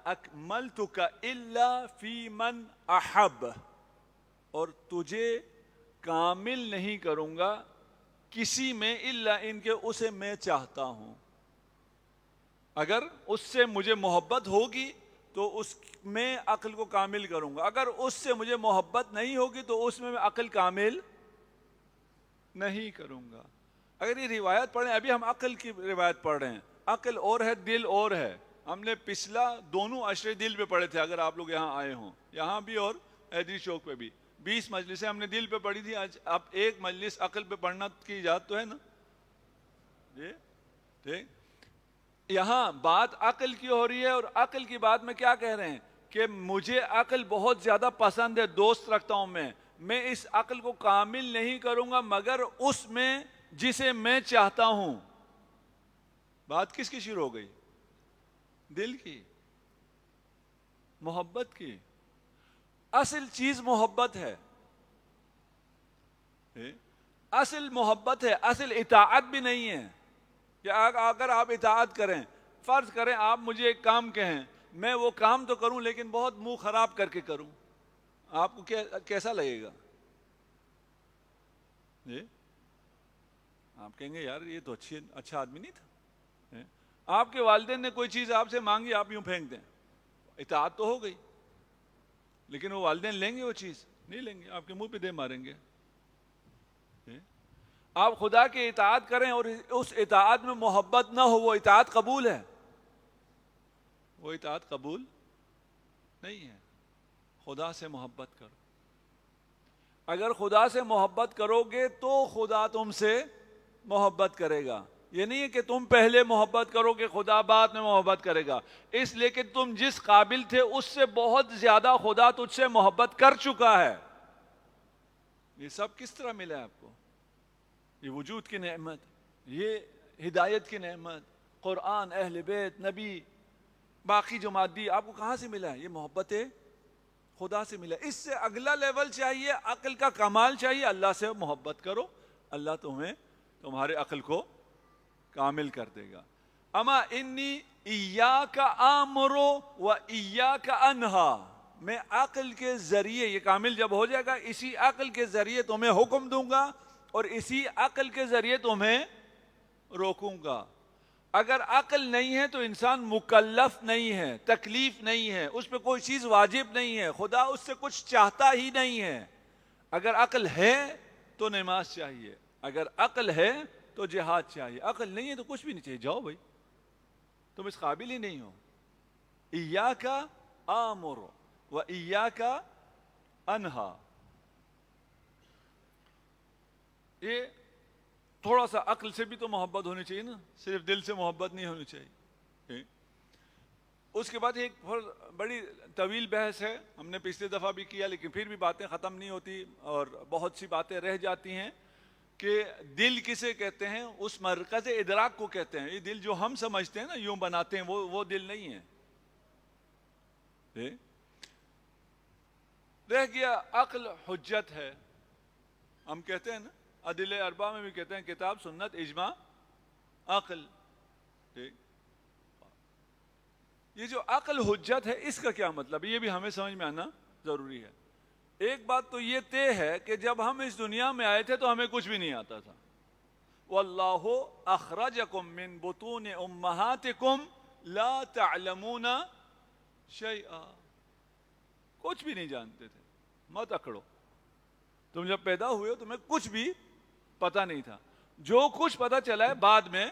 اکملتک الا فی من احب، اور تجھے کامل نہیں کروں گا کسی میں الا ان کے اسے میں چاہتا ہوں. اگر اس سے مجھے محبت ہوگی تو اس میں عقل کو کامل کروں گا، اگر اس سے مجھے محبت نہیں ہوگی تو اس میں عقل کامل نہیں کروں گا. اگر یہ روایت پڑھیں، ابھی ہم عقل کی روایت پڑھ رہے ہیں، عقل اور ہے دل اور ہے. ہم نے پچھلا دونوں عشرے دل پہ پڑھے تھے، اگر آپ لوگ یہاں آئے ہوں، یہاں بھی اور حیدری چوک پہ بھی 20 مجلسیں ہم نے دل پہ پڑھی تھی. آج اب ایک مجلس عقل پہ پڑھنا کی اجازت تو ہے نا جی ٹھیک. یہاں بات عقل کی ہو رہی ہے، اور عقل کی بات میں کیا کہہ رہے ہیں کہ مجھے عقل بہت زیادہ پسند ہے، دوست رکھتا ہوں میں اس عقل کو کامل نہیں کروں گا مگر اس میں جسے میں چاہتا ہوں. بات کس کی شروع ہو گئی؟ دل کی، محبت کی. اصل چیز محبت ہے، اصل محبت ہے، اصل اطاعت بھی نہیں ہے. کہ اگر آپ اطاعت کریں، فرض کریں آپ مجھے ایک کام کہیں، میں وہ کام تو کروں لیکن بہت منہ خراب کر کے کروں، آپ کو کیسا لگے گا؟ جی آپ کہیں گے یار یہ تو اچھا آدمی نہیں تھا. آپ کے والدین نے کوئی چیز آپ سے مانگی، آپ یوں پھینک دیں، اطاعت تو ہو گئی، لیکن وہ والدین لیں گے وہ چیز؟ نہیں لیں گے، آپ کے منہ پہ دے ماریں گے. آپ خدا کی اطاعت کریں اور اس اطاعت میں محبت نہ ہو، وہ اطاعت قبول ہے؟ وہ اطاعت قبول نہیں ہے. خدا سے محبت کرو. اگر خدا سے محبت کرو گے تو خدا تم سے محبت کرے گا. یہ نہیں ہے کہ تم پہلے محبت کرو گے خدا بعد میں محبت کرے گا، اس لیے کہ تم جس قابل تھے اس سے بہت زیادہ خدا تجھ سے محبت کر چکا ہے. یہ سب کس طرح ملا ہے آپ کو؟ یہ وجود کی نعمت، یہ ہدایت کی نعمت، قرآن، اہل بیت، نبی، باقی جو مادی آپ کو کہاں سے ملا ہے؟ یہ محبت خدا سے ملا. اس سے اگلا لیول چاہیے، عقل کا کمال چاہیے. اللہ سے محبت کرو، اللہ تمہیں تمہارے عقل کو کامل کر دے گا. اما انی ایاک آمر و ایاک انہا، میں عقل کے ذریعے، یہ کامل جب ہو جائے گا، اسی عقل کے ذریعے تمہیں حکم دوں گا اور اسی عقل کے ذریعے تمہیں روکوں گا. اگر عقل نہیں ہے تو انسان مکلف نہیں ہے، تکلیف نہیں ہے، اس پہ کوئی چیز واجب نہیں ہے، خدا اس سے کچھ چاہتا ہی نہیں ہے. اگر عقل ہے تو نماز چاہیے، اگر عقل ہے تو جہاد چاہیے، عقل نہیں ہے تو کچھ بھی نہیں چاہیے. جاؤ بھائی، تم اس قابل ہی نہیں ہو. ایاک آمر و ایاک انہا. یہ تھوڑا سا عقل سے بھی تو محبت ہونی چاہیے نا، صرف دل سے محبت نہیں ہونی چاہیے. اس کے بعد ایک بڑی طویل بحث ہے، ہم نے پچھلی دفعہ بھی کیا لیکن پھر بھی باتیں ختم نہیں ہوتی اور بہت سی باتیں رہ جاتی ہیں. کہ دل کسے کہتے ہیں؟ اس مرکز ادراک کو کہتے ہیں. یہ دل جو ہم سمجھتے ہیں نا، یوں بناتے ہیں، وہ دل نہیں ہے. رہ گیا عقل حجت ہے. ہم کہتے ہیں نا عدل اربع میں بھی کہتے ہیں کتاب سنت اجماع عقل. ٹھیک. یہ جو عقل حجت ہے اس کا کیا مطلب ہے یہ بھی ہمیں سمجھ میں آنا ضروری ہے. ایک بات تو یہ طے ہے کہ جب ہم اس دنیا میں آئے تھے تو ہمیں کچھ بھی نہیں آتا تھا. واللہ اخرجکم من بطون امہاتکم لا تعلمون شیئا. کچھ بھی نہیں جانتے تھے. مت اکڑو. تم جب پیدا ہوئے ہو تمہیں کچھ بھی پتا نہیں تھا. جو کچھ پتا چلا ہے بعد میں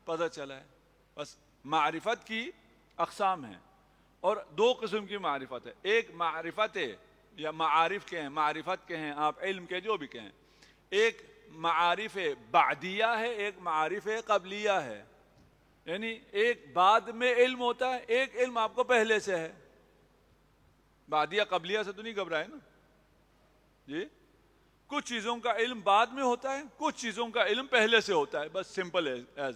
پتا چلا ہے. بس معرفت کی اقسام ہیں اور دو قسم کی معرفت ہے. ایک معرفت یا معارف کے ہیں, معرفت کے ہیں آپ, علم کے جو بھی کہیں. ایک معارف بعدیہ ہے, ایک معارف قبلیہ ہے. یعنی ایک بعد میں علم ہوتا ہے, ایک علم آپ کو پہلے سے ہے. بعدیہ قبلیہ سے تو نہیں گھبرائے نا جی. کچھ چیزوں کا علم بعد میں ہوتا ہے, کچھ چیزوں کا علم پہلے سے ہوتا ہے. بس سمپل ہے,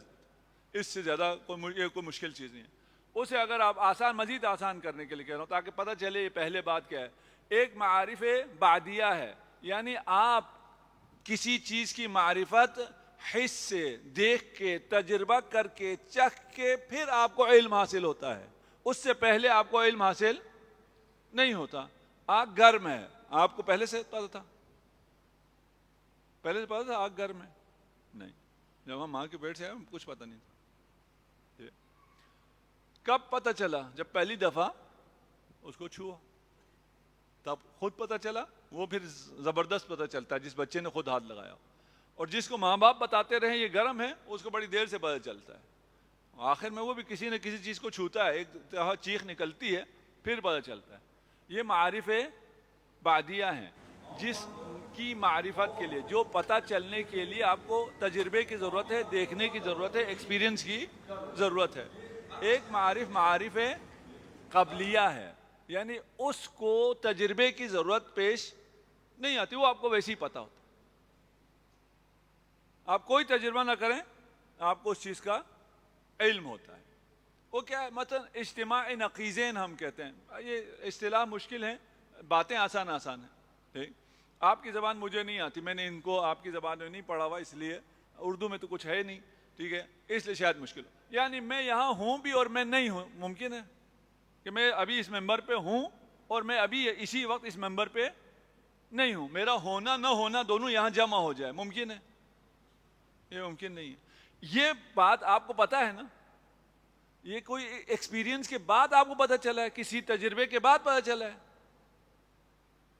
اس سے زیادہ کوئی مشکل چیز نہیں ہے. اسے اگر آپ آسان, مزید آسان کرنے کے لیے کہہ رہا ہوں تاکہ پتہ چلے یہ پہلے بات کیا ہے. ایک معارف بعدیہ ہے, یعنی آپ کسی چیز کی معرفت حس سے, دیکھ کے, تجربہ کر کے, چکھ کے پھر آپ کو علم حاصل ہوتا ہے. اس سے پہلے آپ کو علم حاصل نہیں ہوتا. آگ گرم ہے, آپ کو پہلے سے پتا تھا, پہلے سے پتا تھا آگ گرم ہے؟ نہیں. جب ہم ماں کے پیٹ سے آئے کچھ پتا نہیں تھا. کب پتا چلا؟ جب پہلی دفعہ اس کو چھوا تب خود پتا چلا. وہ پھر زبردست پتا چلتا ہے جس بچے نے خود ہاتھ لگایا. اور جس کو ماں باپ بتاتے رہے یہ گرم ہے اس کو بڑی دیر سے پتا چلتا ہے. آخر میں وہ بھی کسی نہ کسی چیز کو چھوتا ہے, ایک طرح چیخ نکلتی ہے, پھر پتا چلتا ہے. یہ معارف بعدیہ ہیں جس کی معرفت کے لیے, جو پتہ چلنے کے لیے آپ کو تجربے کی ضرورت ہے, دیکھنے کی ضرورت ہے, ایکسپیرینس کی ضرورت ہے. ایک معارف قبلیہ ہے, یعنی اس کو تجربے کی ضرورت پیش نہیں آتی, وہ آپ کو ویسے ہی پتا ہوتا. آپ کوئی تجربہ نہ کریں آپ کو اس چیز کا علم ہوتا ہے. وہ کیا ہے؟ مثلا اجتماع نقیضین ہم کہتے ہیں. یہ اصطلاح مشکل ہے, باتیں آسان ہیں. ٹھیک. آپ کی زبان مجھے نہیں آتی, میں نے ان کو آپ کی زبان میں نہیں پڑھا ہوا, اس لیے اردو میں تو کچھ ہے نہیں. ٹھیک ہے, اس لیے شاید مشکل ہو. یعنی میں یہاں ہوں بھی اور میں نہیں ہوں. ممکن ہے کہ میں ابھی اس ممبر پہ ہوں اور میں ابھی اسی وقت اس ممبر پہ نہیں ہوں. میرا ہونا نہ ہونا دونوں یہاں جمع ہو جائے. ممکن ہے؟ یہ ممکن نہیں ہے. یہ بات آپ کو پتا ہے نا, یہ کوئی ایکسپیرینس کے بعد آپ کو پتا چلا ہے, کسی تجربے کے بعد پتا چلا ہے.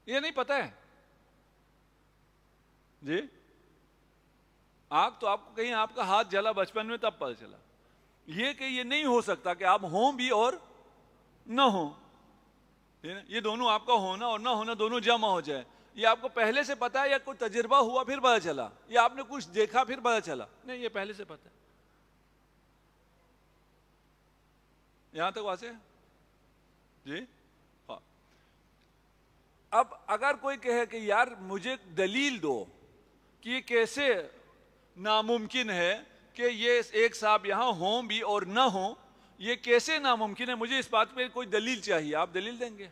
یہ نہیں پتا ہے جی. آگ تو آپ کو کہیں آپ کا ہاتھ جلا بچپن میں تب پتا چلا. یہ کہ یہ نہیں ہو سکتا کہ آپ ہوں بھی اور نہ ہوں. یہ دونوں آپ کا ہونا اور نہ ہونا دونوں جمع ہو جائے. یہ آپ کو پہلے سے پتا ہے یا کوئی تجربہ ہوا پھر پتا چلا, یا آپ نے کچھ دیکھا پھر پتا چلا؟ نہیں, یہ پہلے سے پتا ہے. یہاں تک واضح ہے جی. ہاں. اب اگر کوئی کہے کہ یار مجھے دلیل دو کہ یہ کیسے ناممکن ہے کہ یہ ایک صاحب یہاں ہوں بھی اور نہ ہوں, یہ کیسے ناممکن ہے, مجھے اس بات پہ کوئی دلیل چاہیے. آپ دلیل دیں گے؟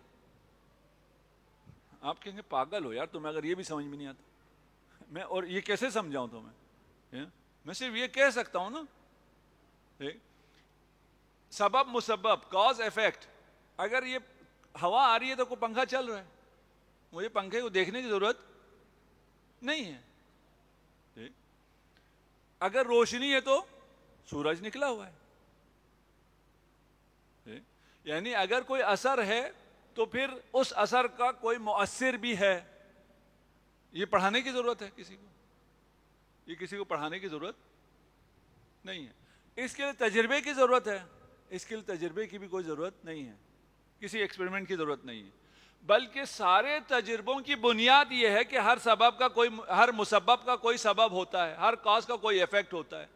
آپ کہیں گے پاگل ہو یار, تمہیں اگر یہ بھی سمجھ میں نہیں آتا میں اور یہ کیسے سمجھاؤں تمہیں. میں صرف یہ کہہ سکتا ہوں نا, سبب مسبب, کاز ایفیکٹ. اگر یہ ہوا آ رہی ہے تو کوئی پنکھا چل رہا ہے, مجھے پنکھے کو دیکھنے کی ضرورت نہیں ہے. اگر روشنی ہے تو سورج نکلا ہوا ہے. یعنی اگر کوئی اثر ہے تو پھر اس اثر کا کوئی مؤثر بھی ہے. یہ پڑھانے کی ضرورت ہے کسی کو؟ یہ کسی کو پڑھانے کی ضرورت نہیں ہے. اس کے لیے تجربے کی ضرورت ہے, اس کے لیے تجربے کی بھی کوئی ضرورت نہیں ہے, کسی ایکسپیریمنٹ کی ضرورت نہیں ہے. بلکہ سارے تجربوں کی بنیاد یہ ہے کہ ہر مسبب کا کوئی سبب ہوتا ہے, ہر کاز کا کوئی ایفیکٹ ہوتا ہے.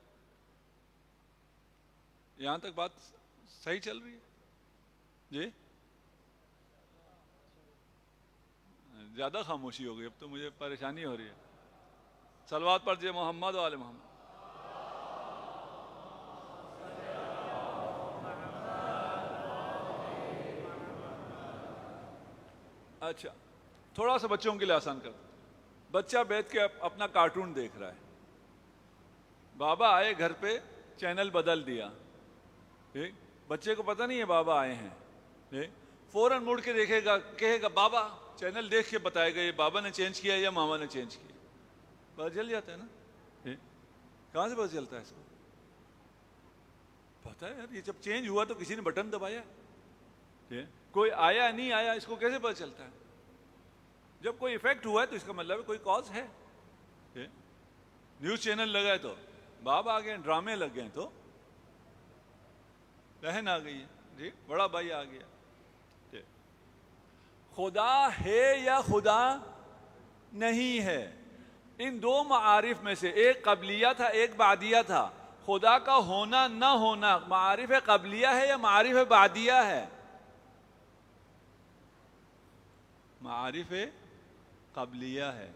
یہاں تک بات صحیح چل رہی ہے جی. زیادہ خاموشی ہو گئی, اب تو مجھے پریشانی ہو رہی ہے. صلوات پر جے محمد و آل محمد. اچھا, تھوڑا سا بچوں کے لیے آسان کر دو. بچہ بیٹھ کے اپنا کارٹون دیکھ رہا ہے, بابا آئے گھر پہ, چینل بدل دیا, بچے کو پتہ نہیں ہے بابا آئے ہیں, فوراً مڑ کے دیکھے گا, کہے گا بابا, چینل دیکھ کے بتائے گا یہ بابا نے چینج کیا یا ماما نے چینج کیا. پتہ چل جاتا ہے نا. کہاں سے پتہ چلتا ہے اس کو؟ پتہ ہے یار, یہ جب چینج ہوا تو کسی نے بٹن دبایا, کوئی آیا نہیں آیا اس کو کیسے پتہ چلتا ہے؟ جب کوئی ایفیکٹ ہوا ہے تو اس کا مطلب ہے کوئی کاز ہے. نیوز چینل لگا ہے تو باپ آ گئے, ڈرامے لگ گئے تو بہن آ گئی ہے, جی بڑا بھائی آ گیا. خدا ہے یا خدا نہیں ہے, ان دو معارف میں سے ایک قبلیہ تھا ایک بعدیہ تھا. خدا کا ہونا نہ ہونا معارف قبلیہ ہے یا معارف بعدیہ ہے؟ معارف قبلیہ ہے.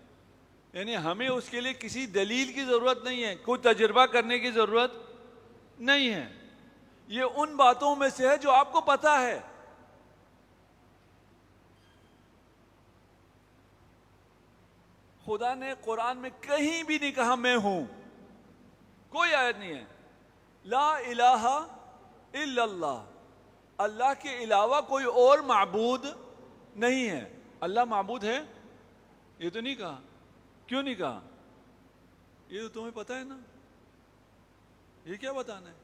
یعنی ہمیں اس کے لیے کسی دلیل کی ضرورت نہیں ہے, کوئی تجربہ کرنے کی ضرورت نہیں ہے. یہ ان باتوں میں سے ہے جو آپ کو پتا ہے. خدا نے قرآن میں کہیں بھی نہیں کہا میں ہوں, کوئی آیت نہیں ہے. لا الہ الا اللہ, اللہ کے علاوہ کوئی اور معبود نہیں ہے. اللہ معبود ہے یہ تو نہیں کہا. کیوں نہیں کہا؟ یہ تو تمہیں پتہ ہے نا. یہ کیا بتانا ہے؟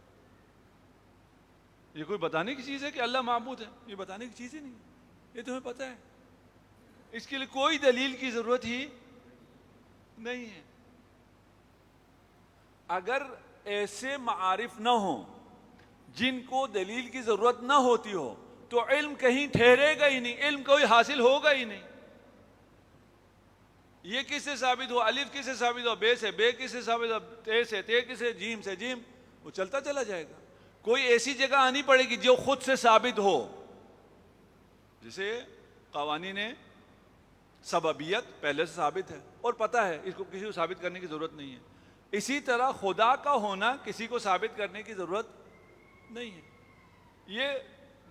یہ کوئی بتانے کی چیز ہے کہ اللہ معبود ہے؟ یہ بتانے کی چیز ہی نہیں, یہ تمہیں پتہ ہے. اس کے لیے کوئی دلیل کی ضرورت ہی نہیں ہے. اگر ایسے معارف نہ ہوں جن کو دلیل کی ضرورت نہ ہوتی ہو تو علم کہیں ٹھہرے گا ہی نہیں, علم کوئی حاصل ہوگا ہی نہیں. یہ کس سے ثابت ہو؟ الف کس سے ثابت ہو؟ بے سے. بے کس سے ثابت ہو؟ تے سے. تے کس سے؟ جیم سے. جیم وہ چلتا چلا جائے گا. کوئی ایسی جگہ آنی پڑے گی جو خود سے ثابت ہو, جسے قوانین سببیت پہلے سے ثابت ہے اور پتہ ہے, اس کو کسی کو ثابت کرنے کی ضرورت نہیں ہے. اسی طرح خدا کا ہونا کسی کو ثابت کرنے کی ضرورت نہیں ہے. یہ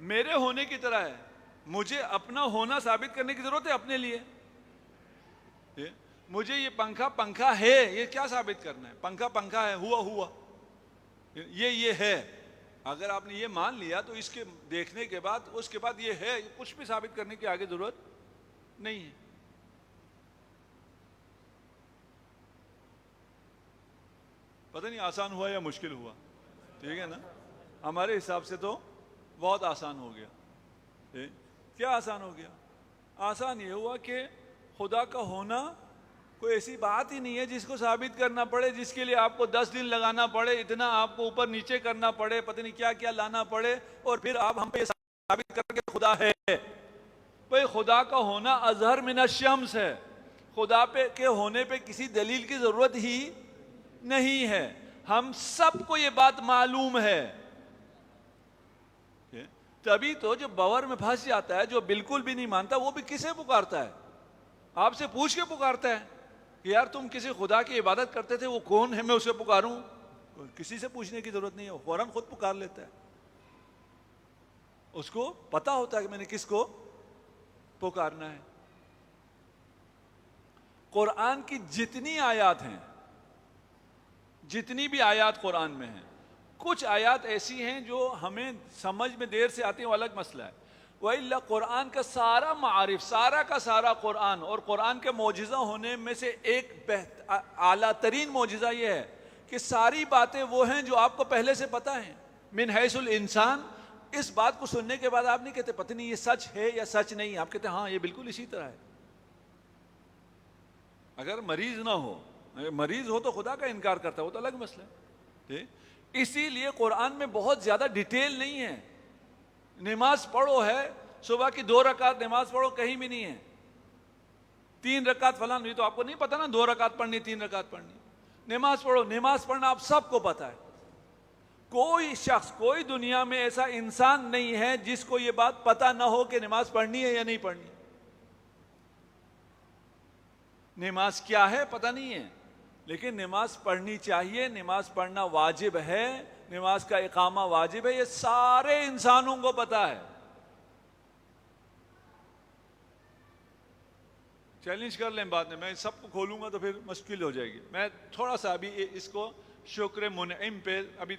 میرے ہونے کی طرح ہے, مجھے اپنا ہونا ثابت کرنے کی ضرورت ہے اپنے لیے. مجھے یہ پنکھا ہے, یہ کیا ثابت کرنا ہے؟ پنکھا ہے, ہوا یہ ہے. اگر آپ نے یہ مان لیا تو اس کے دیکھنے کے بعد اس کے بعد یہ ہے, کچھ بھی ثابت کرنے کی آگے ضرورت نہیں ہے. پتہ نہیں آسان ہوا یا مشکل ہوا؟ ٹھیک ہے نا. ہمارے حساب سے تو بہت آسان ہو گیا. کیا آسان ہو گیا؟ آسان یہ ہوا کہ خدا کا ہونا کوئی ایسی بات ہی نہیں ہے جس کو ثابت کرنا پڑے, جس کے لیے آپ کو 10 دن لگانا پڑے, اتنا آپ کو اوپر نیچے کرنا پڑے, پتہ نہیں کیا کیا لانا پڑے, اور پھر آپ ہم پہ ثابت کر کے خدا ہے. بھئی خدا کا ہونا اظہر من الشمس ہے. خدا پہ کے ہونے پہ کسی دلیل کی ضرورت ہی نہیں ہے. ہم سب کو یہ بات معلوم ہے. تبھی تو جو باور میں پھنس جاتا ہے, جو بالکل بھی نہیں مانتا, وہ بھی کسے پکارتا ہے؟ آپ سے پوچھ کے پکارتا ہے کہ یار تم کسی خدا کی عبادت کرتے تھے, وہ کون ہے, میں اسے پکاروں؟ کسی سے پوچھنے کی ضرورت نہیں ہے, فوراً خود پکار لیتا ہے. اس کو پتا ہوتا ہے کہ میں نے کس کو پکارنا ہے. قرآن کی جتنی آیات ہیں, جتنی بھی آیات قرآن میں ہیں, کچھ آیات ایسی ہیں جو ہمیں سمجھ میں دیر سے آتی ہیں, وہ الگ مسئلہ ہے. وَإِلَّا قرآن کا سارا معارف, سارا کا سارا قرآن, اور قرآن کے معجزہ ہونے میں سے ایک اعلیٰ ترین معجزہ یہ ہے کہ ساری باتیں وہ ہیں جو آپ کو پہلے سے پتہ ہیں. من حیث الانسان, اس بات کو سننے کے بعد آپ نہیں کہتے پتہ نہیں یہ سچ ہے یا سچ نہیں, آپ کہتے ہیں ہاں یہ بالکل اسی طرح ہے. اگر مریض نہ ہو, مریض ہو تو خدا کا انکار کرتا ہے, وہ تو الگ مسئلہ ہے. اسی لیے قرآن میں بہت زیادہ ڈیٹیل نہیں ہے. نماز پڑھو ہے, صبح کی 2 رکعت نماز پڑھو, کہیں بھی نہیں ہے 3 رکعت فلاں, یہ تو آپ کو نہیں پتا نا 2 رکعت پڑھنی 3 رکعت پڑھنی. نماز پڑھو, نماز پڑھنا آپ سب کو پتا ہے. کوئی شخص, کوئی دنیا میں ایسا انسان نہیں ہے جس کو یہ بات پتا نہ ہو کہ نماز پڑھنی ہے یا نہیں پڑھنی. نماز کیا ہے پتہ نہیں ہے, لیکن نماز پڑھنی چاہیے, نماز پڑھنا واجب ہے, نماز کا اقامہ واجب ہے, یہ سارے انسانوں کو پتہ ہے. چیلنج کر لیں بعد میں سب کو کھولوں گا تو پھر مشکل ہو جائے گی. میں تھوڑا سا ابھی اس کو شکر منعم پہ ابھی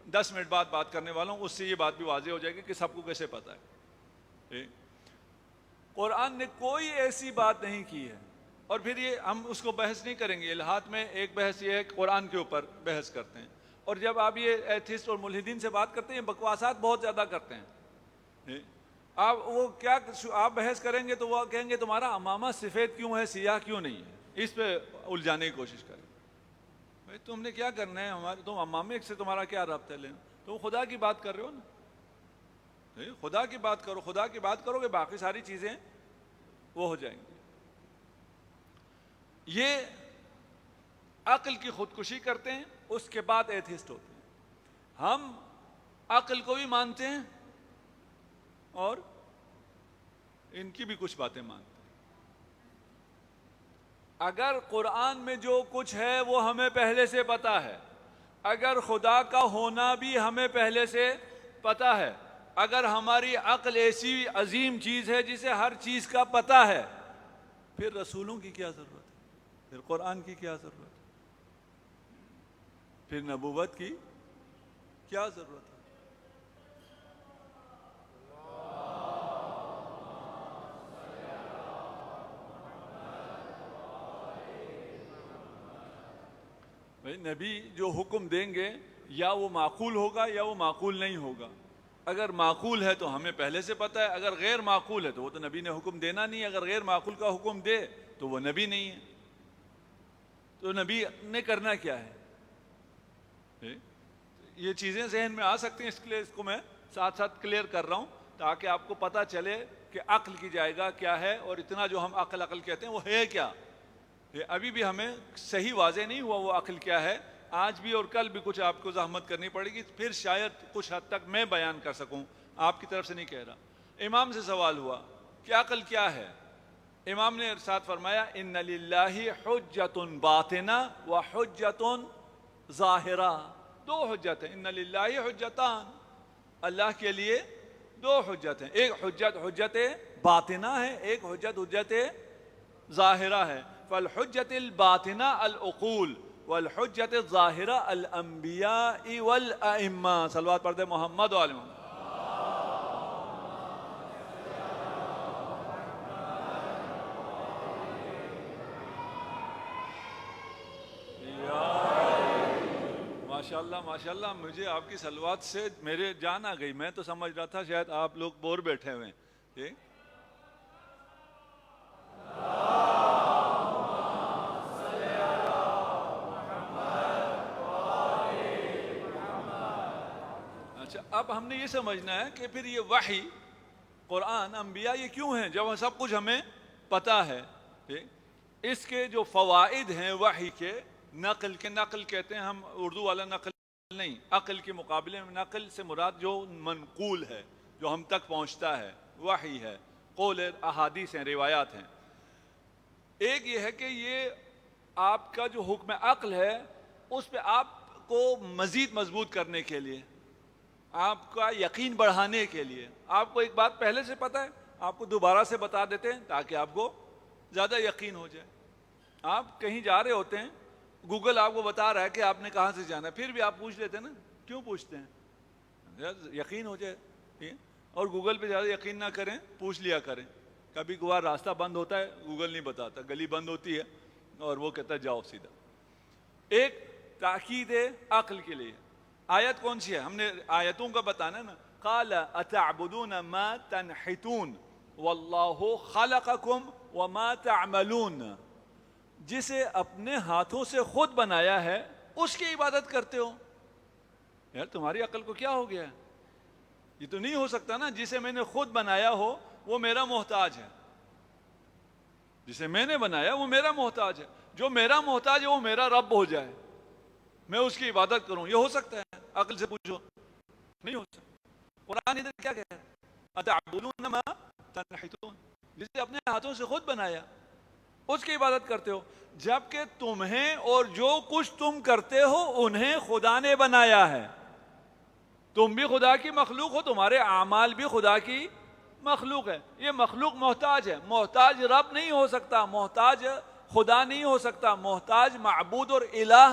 10 منٹ بعد بات کرنے والا ہوں, اس سے یہ بات بھی واضح ہو جائے گی کہ سب کو کیسے پتہ ہے. قرآن نے کوئی ایسی بات نہیں کی ہے, اور پھر یہ ہم اس کو بحث نہیں کریں گے. الہات میں ایک بحث یہ ہے کہ قرآن کے اوپر بحث کرتے ہیں, اور جب آپ یہ ایتھسٹ اور ملحدین سے بات کرتے ہیں بکواسات بہت زیادہ کرتے ہیں. آپ وہ کیا آپ بحث کریں گے تو وہ کہیں گے تمہارا امامہ سفید کیوں ہے سیاہ کیوں نہیں ہے, اس پہ الجھانے کی کوشش کریں. بھائی تم نے کیا کرنا ہے, ہمارے تم امامے سے تمہارا کیا رابطہ لیں, تم خدا کی بات کر رہے ہو نا, خدا کی بات کرو. خدا کی بات کرو گے باقی ساری چیزیں وہ ہو جائیں گی. یہ عقل کی خودکشی کرتے ہیں, اس کے بعد ایتھسٹ ہوتے ہیں. ہم عقل کو بھی مانتے ہیں اور ان کی بھی کچھ باتیں مانتے ہیں. اگر قرآن میں جو کچھ ہے وہ ہمیں پہلے سے پتا ہے, اگر خدا کا ہونا بھی ہمیں پہلے سے پتا ہے, اگر ہماری عقل ایسی عظیم چیز ہے جسے ہر چیز کا پتا ہے, پھر رسولوں کی کیا ضرورت ہے, پھر قرآن کی کیا ضرورت ہے, پھر نبوت کی کیا ضرورت ہے. بھائی نبی جو حکم دیں گے یا وہ معقول ہوگا یا وہ معقول نہیں ہوگا. اگر معقول ہے تو ہمیں پہلے سے پتہ ہے, اگر غیر معقول ہے تو وہ تو نبی نے حکم دینا نہیں. اگر غیر معقول کا حکم دے تو وہ نبی نہیں ہے. تو نبی نے کرنا کیا ہے؟ یہ چیزیں ذہن میں آ سکتی ہیں, اس کے لیے اس کو میں ساتھ ساتھ کلیئر کر رہا ہوں تاکہ آپ کو پتہ چلے کہ عقل کی جائے گا کیا ہے, اور اتنا جو ہم عقل عقل کہتے ہیں وہ ہے کیا. ابھی بھی ہمیں صحیح واضح نہیں ہوا وہ عقل کیا ہے. آج بھی اور کل بھی کچھ آپ کو زحمت کرنی پڑے گی, پھر شاید کچھ حد تک میں بیان کر سکوں, آپ کی طرف سے نہیں کہہ رہا. امام سے سوال ہوا کہ عقل کیا ہے. امام نے ارشاد فرمایا ان للہ حجۃ باطنہ و حجۃ ظاہرہ. دو حجت ہیں, ان للہ حجتان, اللہ کے لیے دو حجت ہیں. ایک حجت حجت باطنہ ہے, ایک حجت حجت ظاہرہ ہے. فالحجت الباطنہ العقول والحجت الظاہرہ الانبیاء والائمہ. صلوات پڑھتے محمد و آل محمد. ماشاءاللہ ماشاءاللہ, مجھے آپ کی صلوات سے میرے جان آ گئی. میں تو سمجھ رہا تھا شاید آپ لوگ بور بیٹھے ہوئے ہیں. اچھا, اب ہم نے یہ سمجھنا ہے کہ پھر یہ وحی قرآن انبیاء یہ کیوں ہیں جب سب کچھ ہمیں پتہ ہے. اس کے جو فوائد ہیں وحی کے, نقل کے, نقل کہتے ہیں ہم اردو والا نقل نہیں, عقل کے مقابلے میں نقل سے مراد جو منقول ہے, جو ہم تک پہنچتا ہے, وحی ہے. قول احادیث ہیں, روایات ہیں. ایک یہ ہے کہ یہ آپ کا جو حکم عقل ہے اس پہ آپ کو مزید مضبوط کرنے کے لیے, آپ کا یقین بڑھانے کے لیے, آپ کو ایک بات پہلے سے پتہ ہے, آپ کو دوبارہ سے بتا دیتے ہیں تاکہ آپ کو زیادہ یقین ہو جائے. آپ کہیں جا رہے ہوتے ہیں, گوگل آپ کو بتا رہا ہے کہ آپ نے کہاں سے جانا ہے, پھر بھی آپ پوچھ لیتے ہیں نا, کیوں پوچھتے ہیں؟ یقین ہو جائے. اور گوگل پہ زیادہ یقین نہ کریں, پوچھ لیا کریں. کبھی کبھار راستہ بند ہوتا ہے, گوگل نہیں بتاتا, گلی بند ہوتی ہے اور وہ کہتا ہے جاؤ سیدھا. ایک تاکید عقل کے لیے آیت کون سی ہے, ہم نے آیتوں کا بتانا ہے نا. قال اتعبدون ما تنحتون واللہ خلقکم وما تعملون. جسے اپنے ہاتھوں سے خود بنایا ہے اس کی عبادت کرتے ہو. یار تمہاری عقل کو کیا ہو گیا ہے؟ یہ تو نہیں ہو سکتا نا, جسے میں نے خود بنایا ہو وہ میرا محتاج ہے. جسے میں نے بنایا وہ میرا محتاج ہے, جو میرا محتاج ہے وہ میرا رب ہو جائے, میں اس کی عبادت کروں. یہ ہو سکتا ہے؟ عقل سے پوچھو, نہیں ہو سکتا. قرآن ادھر کیا کہہ رہا ہے, اتعبدون ما تنحتون, جسے اپنے ہاتھوں سے خود بنایا اس کی عبادت کرتے ہو, جبکہ تمہیں اور جو کچھ تم کرتے ہو انہیں خدا نے بنایا ہے. تم بھی خدا کی مخلوق ہو, تمہارے اعمال بھی خدا کی مخلوق ہے. یہ مخلوق محتاج ہے. محتاج رب نہیں ہو سکتا, محتاج خدا نہیں ہو سکتا, محتاج معبود اور الہ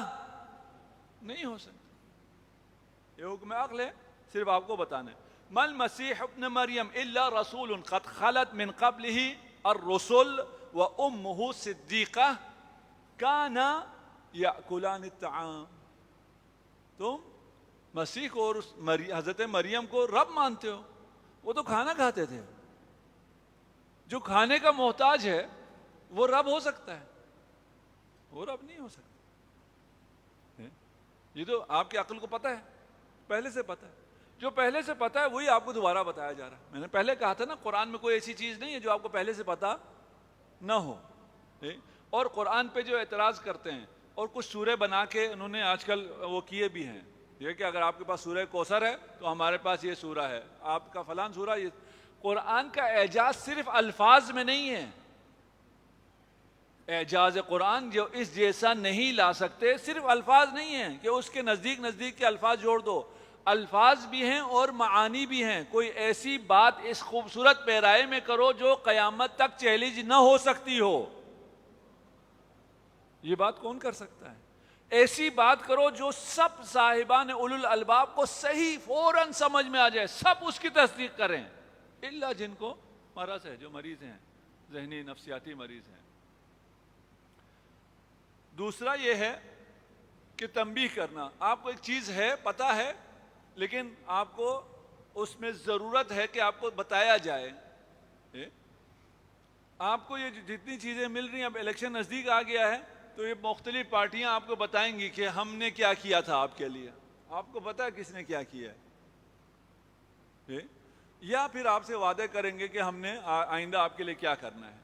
نہیں ہو سکتا. یہ حکم عقل ہے, صرف آپ کو بتانا ہے. مل مسیح ابن مریم الا رسول قد خلت من قبلہ الرسل وامہ صدیقہ کانا یاکلان الطعام. تم مسیح کو اور حضرت مریم کو رب مانتے ہو, وہ تو کھانا کھاتے تھے. جو کھانے کا محتاج ہے وہ رب ہو سکتا ہے, وہ رب نہیں ہو سکتا. یہ تو آپ کی عقل کو پتہ ہے, پہلے سے پتہ ہے. جو پہلے سے پتہ ہے وہی آپ کو دوبارہ بتایا جا رہا ہے. میں نے پہلے کہا تھا نا, قرآن میں کوئی ایسی چیز نہیں ہے جو آپ کو پہلے سے پتہ نہ ہو. اور قرآن پہ جو اعتراض کرتے ہیں اور کچھ سورے بنا کے انہوں نے آج کل وہ کیے بھی ہیں, یہ کہ اگر آپ کے پاس سورہ کوثر ہے تو ہمارے پاس یہ سورہ ہے, آپ کا فلان سورہ. یہ قرآن کا اعجاز صرف الفاظ میں نہیں ہے. اعجاز قرآن جو اس جیسا نہیں لا سکتے, صرف الفاظ نہیں ہیں کہ اس کے نزدیک کے الفاظ جوڑ دو. الفاظ بھی ہیں اور معانی بھی ہیں. کوئی ایسی بات اس خوبصورت پیرائے میں کرو جو قیامت تک چیلنج نہ ہو سکتی ہو. یہ بات کون کر سکتا ہے؟ ایسی بات کرو جو سب صاحبان اولو الالباب کو صحیح فوراً سمجھ میں آ جائے, سب اس کی تصدیق کریں, الا جن کو مرض ہے, جو مریض ہیں, ذہنی نفسیاتی مریض ہیں. دوسرا یہ ہے کہ تنبیہ کرنا. آپ کو ایک چیز ہے, پتہ ہے, لیکن آپ کو اس میں ضرورت ہے کہ آپ کو بتایا جائے. آپ کو یہ جتنی چیزیں مل رہی ہیں, اب الیکشن نزدیک آ گیا ہے تو یہ مختلف پارٹیاں آپ کو بتائیں گی کہ ہم نے کیا کیا تھا آپ کے لیے. آپ کو پتہ ہے کس نے کیا کیا ہے, یا پھر آپ سے وعدے کریں گے کہ ہم نے آئندہ آپ کے لیے کیا کرنا ہے.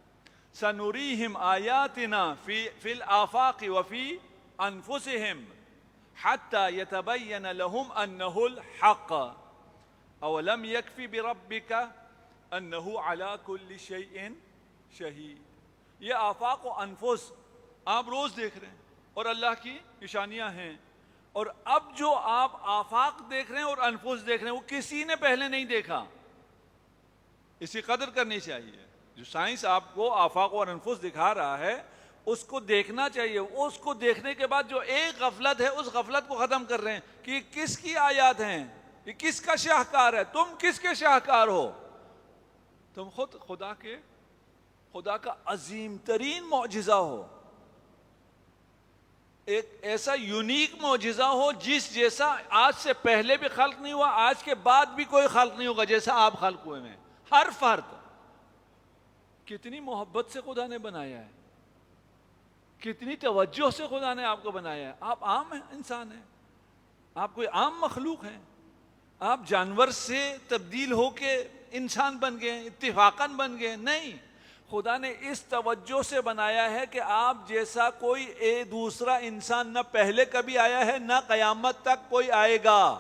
سنوریہم آیاتنا فی الآفاق وفی انفسہم حتی یتبین لہم انہ الحق اولم یکفی بربک انہ علی کل شیء شہید. یہ آفاق و انفس آپ روز دیکھ رہے ہیں اور اللہ کی نشانیاں ہیں. اور اب جو آپ آفاق دیکھ رہے ہیں اور انفس دیکھ رہے ہیں وہ کسی نے پہلے نہیں دیکھا. اس کی قدر کرنی چاہیے. جو سائنس آپ کو آفاق اور انفس دکھا رہا ہے اس کو دیکھنا چاہیے. اس کو دیکھنے کے بعد جو ایک غفلت ہے اس غفلت کو ختم کر رہے ہیں کہ یہ کس کی آیات ہیں, یہ کس کا شاہکار ہے, تم کس کے شاہکار ہو. تم خود خدا کا عظیم ترین معجزہ ہو, ایک ایسا یونیک معجزہ ہو جس جیسا آج سے پہلے بھی خلق نہیں ہوا, آج کے بعد بھی کوئی خلق نہیں ہوگا جیسا آپ خلق ہوئے ہیں. ہر فرد کتنی محبت سے خدا نے بنایا ہے, کتنی توجہ سے خدا نے آپ کو بنایا ہے. آپ عام ہیں, انسان ہیں, آپ کوئی عام مخلوق ہیں. آپ جانور سے تبدیل ہو کے انسان بن گئے, اتفاقاً بن گئے نہیں. خدا نے اس توجہ سے بنایا ہے کہ آپ جیسا کوئی دوسرا انسان نہ پہلے کبھی آیا ہے نہ قیامت تک کوئی آئے گا.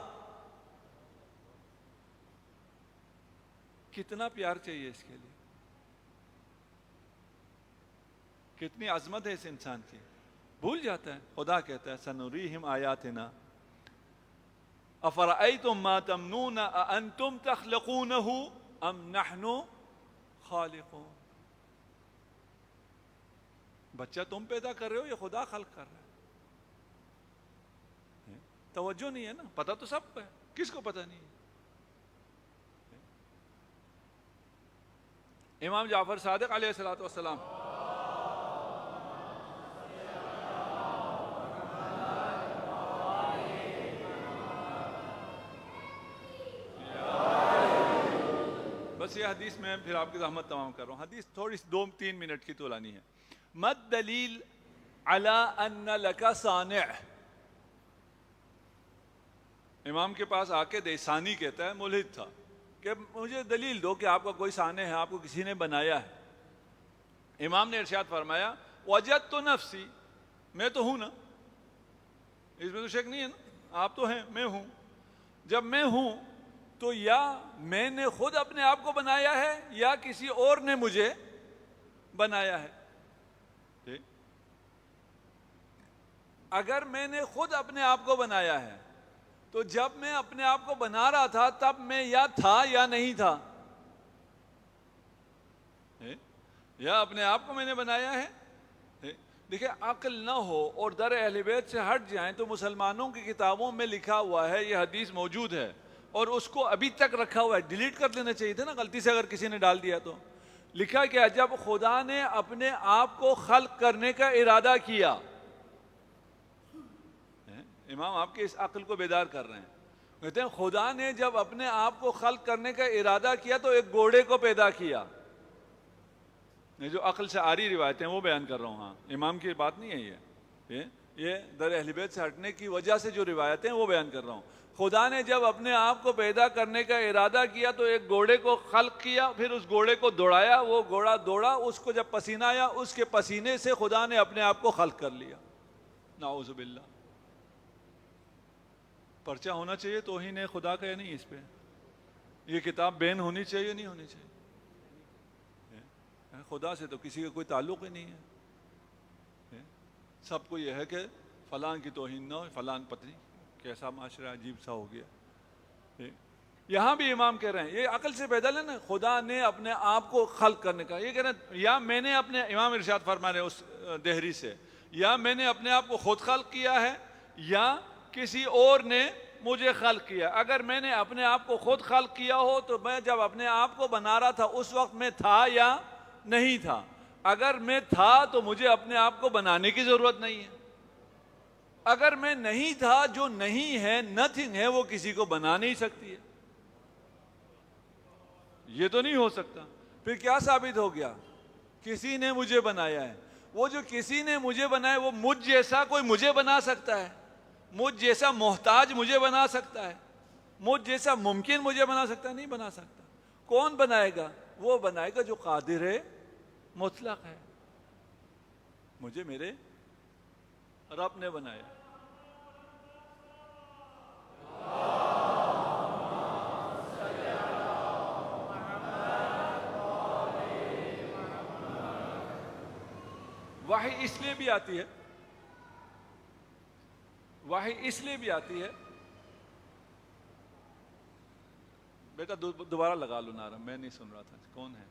کتنا پیار چاہیے اس کے لیے, کتنی عظمت ہے اس انسان کی. بھول جاتا ہے. خدا کہتا ہے سنوریہم آیاتنا افرأیتم ما تمنون اانتم تخلقونہ ام نحن خالقون. بچہ تم پیدا کر رہے ہو یا خدا خلق کر رہا ہے؟ توجہ نہیں ہے نا. پتہ تو سب کو ہے, کس کو پتہ نہیں ہے. امام جعفر صادق علیہ الصلوۃ والسلام بس یہ حدیث میں پھر آپ کی زحمت تمام کر رہا ہوں. حدیث تھوڑی 2-3 منٹ کی طولانی ہے. مد دلیل علی ان لک صانع. امام کے پاس آ کے دیسانی کہتا ہے, ملحد تھا, کہ مجھے دلیل دو کہ آپ کا کوئی صانع ہے, آپ کو کسی نے بنایا ہے. امام نے ارشاد فرمایا وجدت نفسی, میں تو ہوں نا, اس میں تو شک نہیں ہے نا, آپ تو ہیں, میں ہوں. جب میں ہوں تو یا میں نے خود اپنے آپ کو بنایا ہے یا کسی اور نے مجھے بنایا ہے. اگر میں نے خود اپنے آپ کو بنایا ہے تو جب میں اپنے آپ کو بنا رہا تھا تب میں یا تھا یا نہیں تھا. یا اپنے آپ کو میں نے بنایا ہے؟ دیکھیں عقل نہ ہو اور در اہل بیت سے ہٹ جائیں تو مسلمانوں کی کتابوں میں لکھا ہوا ہے، یہ حدیث موجود ہے اور اس کو ابھی تک رکھا ہوا ہے، ڈیلیٹ کر دینا چاہیے تھا نا غلطی سے اگر کسی نے ڈال دیا تو. لکھا کیا؟ جب خدا نے اپنے آپ کو خلق کرنے کا ارادہ کیا. امام آپ کے اس عقل کو بیدار کر رہے ہیں، کہتے ہیں خدا نے جب اپنے آپ کو خلق کرنے کا ارادہ کیا تو ایک گھوڑے کو پیدا کیا. یہ جو عقل سے آری روایتیں وہ بیان کر رہا ہوں، ہاں امام کی بات نہیں ہے یہ در اہل بیت سے ہٹنے کی وجہ سے جو روایتیں وہ بیان کر رہا ہوں. خدا نے جب اپنے آپ کو پیدا کرنے کا ارادہ کیا تو ایک گھوڑے کو خلق کیا، پھر اس گھوڑے کو دوڑایا، وہ گھوڑا دوڑا، اس کو جب پسینہ آیا اس کے پسینے سے خدا نے اپنے آپ کو خلق کر لیا. نعوذ باللہ. پرچہ ہونا چاہیے توہین خدا کا یا نہیں؟ اس پہ یہ کتاب بین ہونی چاہیے نہیں ہونی چاہیے؟ خدا سے تو کسی کا کوئی تعلق ہی نہیں ہے. سب کو یہ ہے کہ فلاں کی توہین نہ ہو، فلاں پتہ کیسا معاشرہ عجیب سا ہو گیا. یہاں بھی امام کہہ رہے ہیں یہ عقل سے پیدل ہے نا، خدا نے اپنے آپ کو خلق کرنے کا. یہ کہہ رہے ہیں یا میں نے اپنے، امام ارشاد فرما رہے ہیں اس دہری سے، یا میں نے اپنے آپ کو خود خلق کیا ہے یا کسی اور نے مجھے خلق کیا. اگر میں نے اپنے آپ کو خود خلق کیا ہو تو میں جب اپنے آپ کو بنا رہا تھا اس وقت میں تھا یا نہیں تھا؟ اگر میں تھا تو مجھے اپنے آپ کو بنانے کی ضرورت نہیں ہے. اگر میں نہیں تھا، جو نہیں ہے، نتھنگ ہے، وہ کسی کو بنا نہیں سکتی ہے. یہ تو نہیں ہو سکتا. پھر کیا ثابت ہو گیا؟ کسی نے مجھے بنایا ہے. وہ جو کسی نے مجھے بنایا وہ مجھ جیسا کوئی مجھے بنا سکتا ہے؟ مجھ جیسا محتاج مجھے بنا سکتا ہے؟ مجھ جیسا ممکن مجھے بنا سکتا ہے؟ نہیں بنا سکتا. کون بنائے گا؟ وہ بنائے گا جو قادر ہے، مطلق ہے. مجھے میرے رب نے بنایا. وحی اس لیے بھی آتی ہے، وحی اس لیے بھی آتی ہے. بیٹا دوبارہ لگا لو نعرہ، میں نہیں سن رہا تھا. کون ہے؟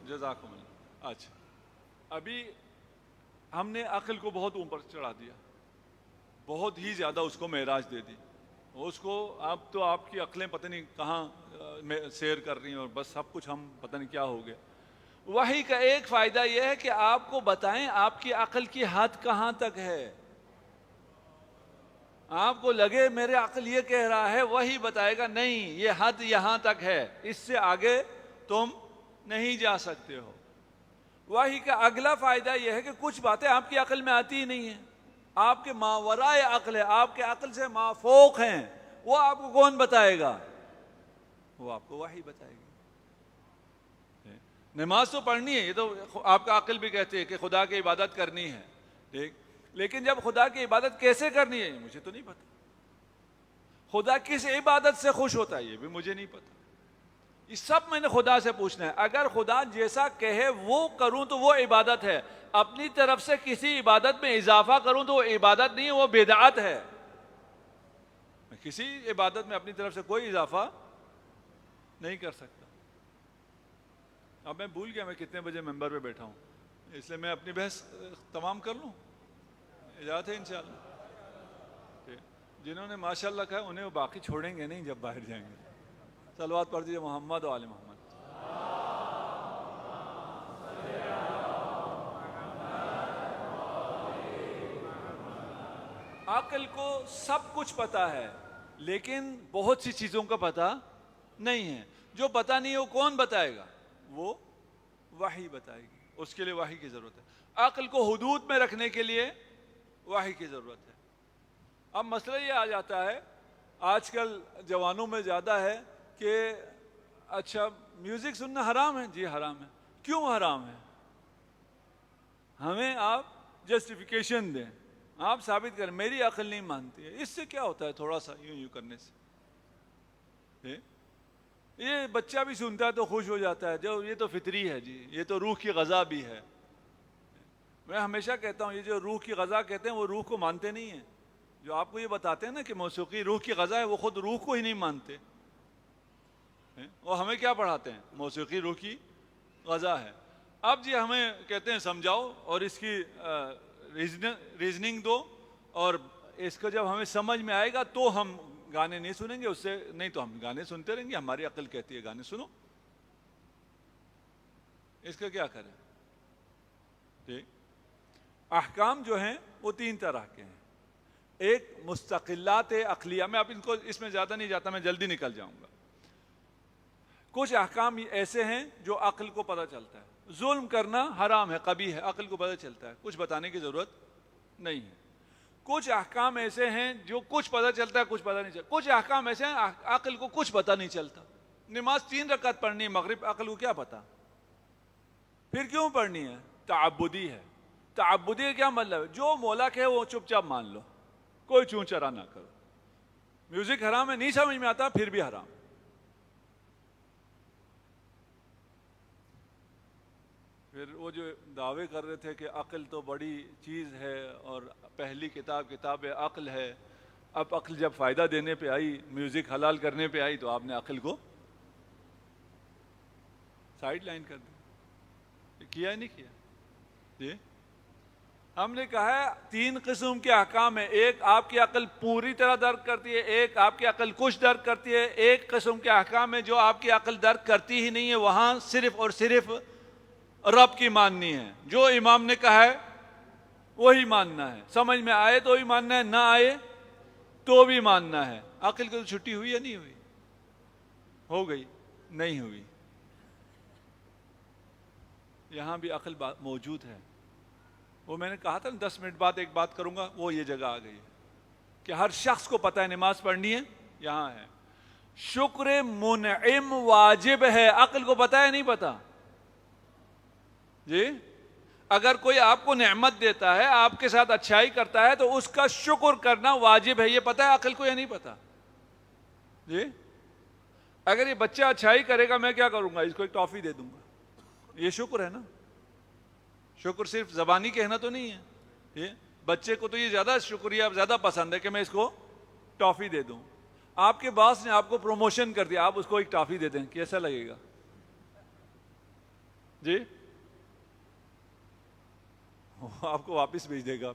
جزاکم اللہ. اچھا، ابھی ہم نے عقل کو بہت اوپر چڑھا دیا، بہت ہی زیادہ اس کو معراج دے دی. اس کو اب تو آپ کی عقلیں پتہ نہیں کہاں سیر کر رہی ہیں اور بس سب کچھ ہم پتہ نہیں کیا ہو گیا. وحی کا ایک فائدہ یہ ہے کہ آپ کو بتائیں آپ کی عقل کی حد کہاں تک ہے. آپ کو لگے میرے عقل یہ کہہ رہا ہے، وہی بتائے گا نہیں یہ حد یہاں تک ہے، اس سے آگے تم نہیں جا سکتے ہو. وحی کا اگلا فائدہ یہ ہے کہ کچھ باتیں آپ کی عقل میں آتی ہی نہیں ہیں، آپ کے ماورائے عقل ہے، آپ کے عقل سے مافوق ہیں. وہ آپ کو کون بتائے گا؟ وہ آپ کو وحی بتائے گی. نماز تو پڑھنی ہے، یہ تو آپ کا عقل بھی کہتے ہے کہ خدا کی عبادت کرنی ہے، ٹھیک، لیکن جب خدا کی عبادت کیسے کرنی ہے مجھے تو نہیں پتا. خدا کس عبادت سے خوش ہوتا ہے یہ بھی مجھے نہیں پتا. یہ سب میں نے خدا سے پوچھنا ہے. اگر خدا جیسا کہے وہ کروں تو وہ عبادت ہے، اپنی طرف سے کسی عبادت میں اضافہ کروں تو وہ عبادت نہیں ہے، وہ بدعت ہے. میں کسی عبادت میں اپنی طرف سے کوئی اضافہ نہیں کر سکتا. اب میں بھول گیا میں کتنے بجے ممبر پہ بیٹھا ہوں، اس لیے میں اپنی بحث تمام کر لوں. اجازت ہے انشاءاللہ. جنہوں نے ماشاءاللہ کہا انہیں وہ باقی چھوڑیں گے نہیں جب باہر جائیں گے. صلوات پڑھ دیجیے محمد و آل محمد. عقل کو سب کچھ پتا ہے لیکن بہت سی چیزوں کا پتا نہیں ہے. جو پتا نہیں ہے وہ کون بتائے گا؟ وہ وحی بتائے گی. اس کے لیے وحی کی ضرورت ہے. عقل کو حدود میں رکھنے کے لیے وحی کی ضرورت ہے. اب مسئلہ یہ آ جاتا ہے آج کل جوانوں میں زیادہ ہے کہ اچھا میوزک سننا حرام ہے. جی حرام ہے. کیوں حرام ہے؟ ہمیں آپ جسٹیفیکیشن دیں، آپ ثابت کریں. میری عقل نہیں مانتی ہے. اس سے کیا ہوتا ہے تھوڑا سا یوں کرنے سے؟ یہ بچہ بھی سنتا ہے تو خوش ہو جاتا ہے، جو یہ تو فطری ہے جی، یہ تو روح کی غذا بھی ہے. میں ہمیشہ کہتا ہوں یہ جو روح کی غذا کہتے ہیں وہ روح کو مانتے نہیں ہیں. جو آپ کو یہ بتاتے ہیں نا کہ موسیقی روح کی غذا ہے وہ خود روح کو ہی نہیں مانتے. وہ ہمیں کیا پڑھاتے ہیں؟ موسیقی روح کی غذا ہے. اب جی ہمیں کہتے ہیں سمجھاؤ اور اس کی ریزننگ دو, اور اس کو جب ہمیں سمجھ میں آئے گا تو ہم گانے نہیں سنیں گے, اس سے نہیں تو ہم گانے سنتے رہیں گے. ہماری عقل کہتی ہے گانے سنو, اس کا کیا کریں؟ ٹھیک. احکام جو ہیں وہ 3 طرح کے ہیں. ایک مستقلات عقلیہ, میں اب ان کو اس میں زیادہ نہیں جاتا, میں جلدی نکل جاؤں گا. کچھ احکام ایسے ہیں جو عقل کو پتہ چلتا ہے. ظلم کرنا حرام ہے, قبیح ہے, عقل کو پتہ چلتا ہے, کچھ بتانے کی ضرورت نہیں ہے. کچھ احکام ایسے ہیں جو کچھ پتہ چلتا ہے کچھ پتہ نہیں چلتا. کچھ احکام ایسے ہیں عقل کو کچھ پتہ نہیں چلتا. نماز 3 رکعت پڑھنی ہے مغرب, عقل کو کیا پتہ؟ پھر کیوں پڑھنی ہے؟ تعبدی ہے. تعبدی کا کیا مطلب ہے؟ جو مولا کہ وہ چپ چاپ مان لو, کوئی چون چرا نہ کرو. میوزک حرام ہے, نہیں سمجھ میں آتا پھر بھی حرام. پھر وہ جو دعوے کر رہے تھے کہ عقل تو بڑی چیز ہے اور پہلی کتاب عقل ہے, اب عقل جب فائدہ دینے پہ آئی, میوزک حلال کرنے پہ آئی, تو آپ نے عقل کو سائیڈ لائن کر دی. کیا ہی نہیں کیا جی. ہم نے کہا ہے 3 قسم کے احکام ہیں. ایک آپ کی عقل پوری طرح درک کرتی ہے, ایک آپ کی عقل کچھ درک کرتی ہے, ایک قسم کے احکام ہے جو آپ کی عقل درک کرتی ہی نہیں ہے. وہاں صرف اور صرف رب کی ماننی ہے. جو امام نے کہا ہے وہی ماننا ہے. سمجھ میں آئے تو بھی ماننا ہے, نہ آئے تو بھی ماننا ہے. عقل کی تو چھٹی ہوئی یا نہیں ہوئی؟ ہو گئی؟ نہیں ہوئی. یہاں بھی عقل موجود ہے. وہ میں نے کہا تھا 10 منٹ بعد ایک بات کروں گا, وہ یہ جگہ آ گئی ہے کہ ہر شخص کو پتہ ہے نماز پڑھنی ہے. یہاں ہے شکر منعم واجب ہے. عقل کو پتہ ہے نہیں پتہ جی؟ اگر کوئی آپ کو نعمت دیتا ہے, آپ کے ساتھ اچھائی کرتا ہے, تو اس کا شکر کرنا واجب ہے. یہ پتہ ہے عقل کو یا نہیں پتہ جی؟ اگر یہ بچہ اچھائی کرے گا میں کیا کروں گا؟ اس کو ایک ٹافی دے دوں گا. یہ شکر ہے نا. شکر صرف زبانی کہنا تو نہیں ہے. یہ بچے کو تو یہ زیادہ شکریہ زیادہ پسند ہے کہ میں اس کو ٹافی دے دوں. آپ کے باس نے آپ کو پروموشن کر دیا, آپ اس کو ایک ٹافی دے دیں, کیسا لگے گا جی؟ آپ کو واپس بھیج دے گا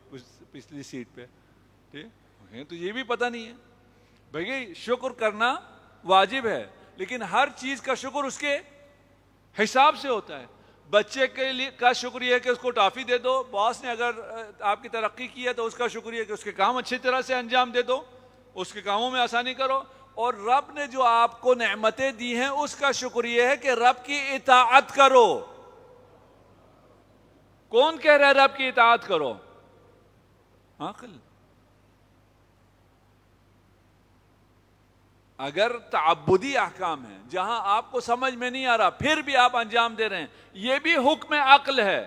پچھلی سیٹ پہ. ٹھیک. تو یہ بھی پتہ نہیں ہے بھائی. شکر کرنا واجب ہے, لیکن ہر چیز کا شکر اس کے حساب سے ہوتا ہے. بچے کے لیے کا شکریہ ہے کہ اس کو ٹافی دے دو. باس نے اگر آپ کی ترقی کی ہے تو اس کا شکریہ ہے کہ اس کے کام اچھی طرح سے انجام دے دو, اس کے کاموں میں آسانی کرو. اور رب نے جو آپ کو نعمتیں دی ہیں اس کا شکریہ ہے کہ رب کی اطاعت کرو. کون کہہ رہا ہے رب کی اطاعت کرو؟ عقل. اگر تعبدی احکام ہیں جہاں آپ کو سمجھ میں نہیں آ رہا پھر بھی آپ انجام دے رہے ہیں, یہ بھی حکم عقل ہے.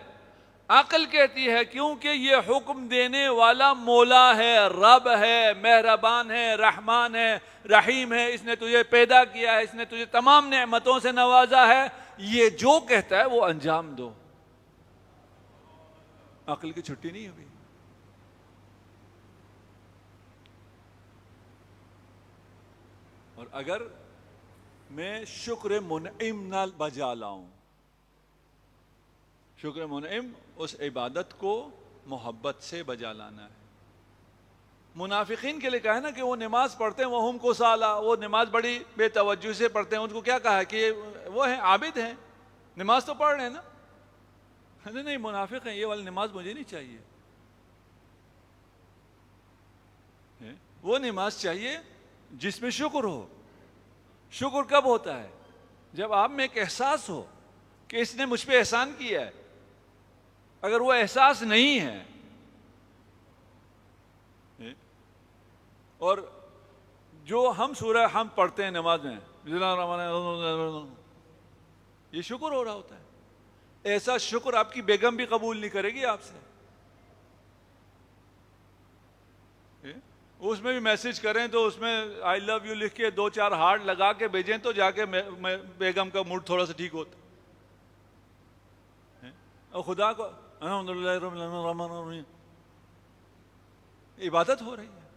عقل کہتی ہے کیونکہ یہ حکم دینے والا مولا ہے, رب ہے, مہربان ہے, رحمان ہے, رحیم ہے, اس نے تجھے پیدا کیا ہے, اس نے تجھے تمام نعمتوں سے نوازا ہے, یہ جو کہتا ہے وہ انجام دو. عقل کی چھٹی نہیں ہوئی. اور اگر میں شکر منعم نہ بجا لاؤں, شکر منعم اس عبادت کو محبت سے بجا لانا ہے. منافقین کے لیے کہا ہے نا کہ وہ نماز پڑھتے ہیں, وہ ہم کو سالا, وہ نماز بڑی بے توجہ سے پڑھتے ہیں. ان کو کیا کہا ہے کہ وہ ہیں عابد ہیں, نماز تو پڑھ رہے ہیں نا. نہیں منافق ہیں, یہ والی نماز مجھے نہیں چاہیے. وہ نماز چاہیے جس میں شکر ہو. شکر کب ہوتا ہے؟ جب آپ میں ایک احساس ہو کہ اس نے مجھ پہ احسان کیا ہے. اگر وہ احساس نہیں ہے, اور جو ہم سورہ ہم پڑھتے ہیں نماز میں, یہ شکر ہو رہا ہوتا ہے. ایسا شکر آپ کی بیگم بھی قبول نہیں کرے گی آپ سے. اس میں بھی میسج کریں تو اس میں آئی لو یو لکھ کے 2-4 ہارٹ لگا کے بھیجیں تو جا کے بیگم کا موڈ تھوڑا سا ٹھیک ہوتا. اور الحمدللہ رب العالمین الرحمن الرحیم، عبادت ہو رہی ہے؟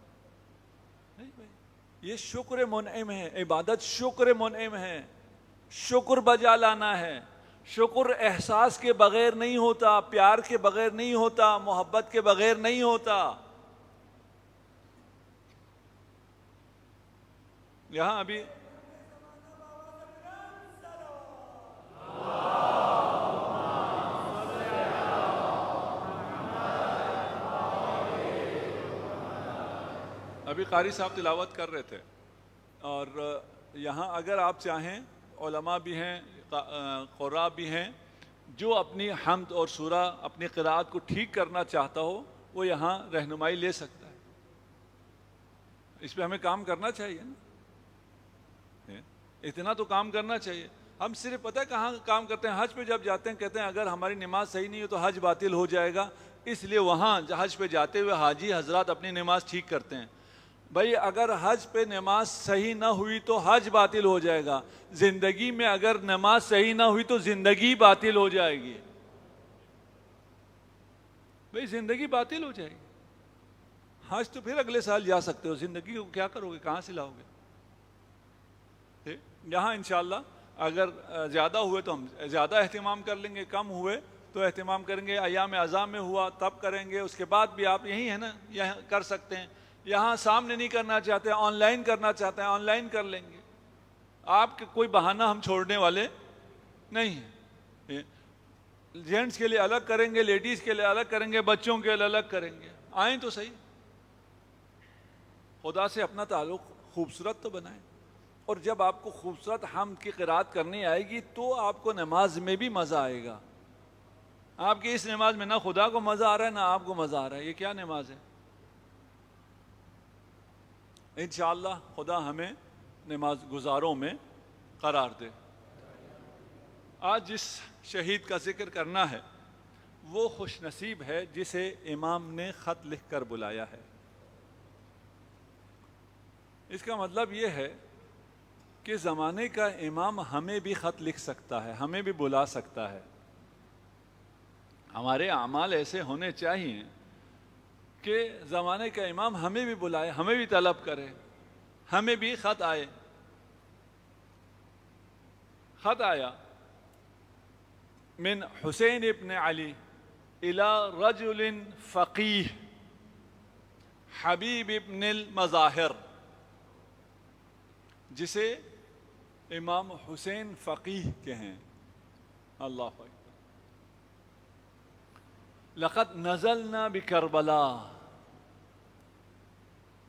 نہیں بھائی، یہ شکر منعم ہے، عبادت شکر منعم ہے، شکر بجا لانا ہے۔ شکر احساس کے بغیر نہیں ہوتا، پیار کے بغیر نہیں ہوتا، محبت کے بغیر نہیں ہوتا۔ یہاں ابھی قاری صاحب تلاوت کر رہے تھے، اور یہاں اگر آپ چاہیں، علماء بھی ہیں، قراء بھی ہیں، جو اپنی حمد اور سورہ اپنی قراءت کو ٹھیک کرنا چاہتا ہو وہ یہاں رہنمائی لے سکتا ہے۔ اس پہ ہمیں کام کرنا چاہیے نا، اتنا تو کام کرنا چاہیے۔ ہم صرف پتہ ہے کہاں کام کرتے ہیں؟ حج پہ جب جاتے ہیں کہتے ہیں اگر ہماری نماز صحیح نہیں ہو تو حج باطل ہو جائے گا، اس لیے وہاں حج پہ جاتے ہوئے حاجی حضرات اپنی نماز ٹھیک کرتے ہیں۔ بھائی اگر حج پہ نماز صحیح نہ ہوئی تو حج باطل ہو جائے گا، زندگی میں اگر نماز صحیح نہ ہوئی تو زندگی باطل ہو جائے گی۔ بھائی زندگی باطل ہو جائے گی۔ حج تو پھر اگلے سال جا سکتے ہو، زندگی کو کیا کرو گے، کہاں سے لاؤ گے؟ یہاں انشاءاللہ اگر زیادہ ہوئے تو ہم زیادہ اہتمام کر لیں گے، کم ہوئے تو اہتمام کریں گے۔ ایام اعظام میں ہوا تب کریں گے، اس کے بعد بھی آپ یہی ہے نا، یہاں کر سکتے ہیں۔ یہاں سامنے نہیں کرنا چاہتے، آن لائن کرنا چاہتے ہیں، آن لائن کر لیں گے۔ آپ کے کوئی بہانہ ہم چھوڑنے والے نہیں ہیں۔ جینٹس کے لیے الگ کریں گے، لیڈیز کے لیے الگ کریں گے، بچوں کے لیے الگ کریں گے۔ آئیں تو صحیح، خدا سے اپنا تعلق خوبصورت تو بنائیں، اور جب آپ کو خوبصورت حمد کی قرات کرنی آئے گی تو آپ کو نماز میں بھی مزہ آئے گا۔ آپ کی اس نماز میں نہ خدا کو مزہ آ رہا ہے نہ آپ کو مزہ آ رہا ہے، یہ کیا نماز ہے؟ انشاءاللہ خدا ہمیں نماز گزاروں میں قرار دے۔ آج جس شہید کا ذکر کرنا ہے وہ خوش نصیب ہے جسے امام نے خط لکھ کر بلایا ہے۔ اس کا مطلب یہ ہے کہ زمانے کا امام ہمیں بھی خط لکھ سکتا ہے، ہمیں بھی بلا سکتا ہے۔ ہمارے اعمال ایسے ہونے چاہیے کہ زمانے کا امام ہمیں بھی بلائے، ہمیں بھی طلب کرے، ہمیں بھی خط آئے۔ خط آیا من حسین ابن علی الى رجل فقیہ حبیب ابن المظاہر، جسے امام حسین فقیہ کے ہیں۔ اللہ اکبر۔ لقد نزلنا بکربلا،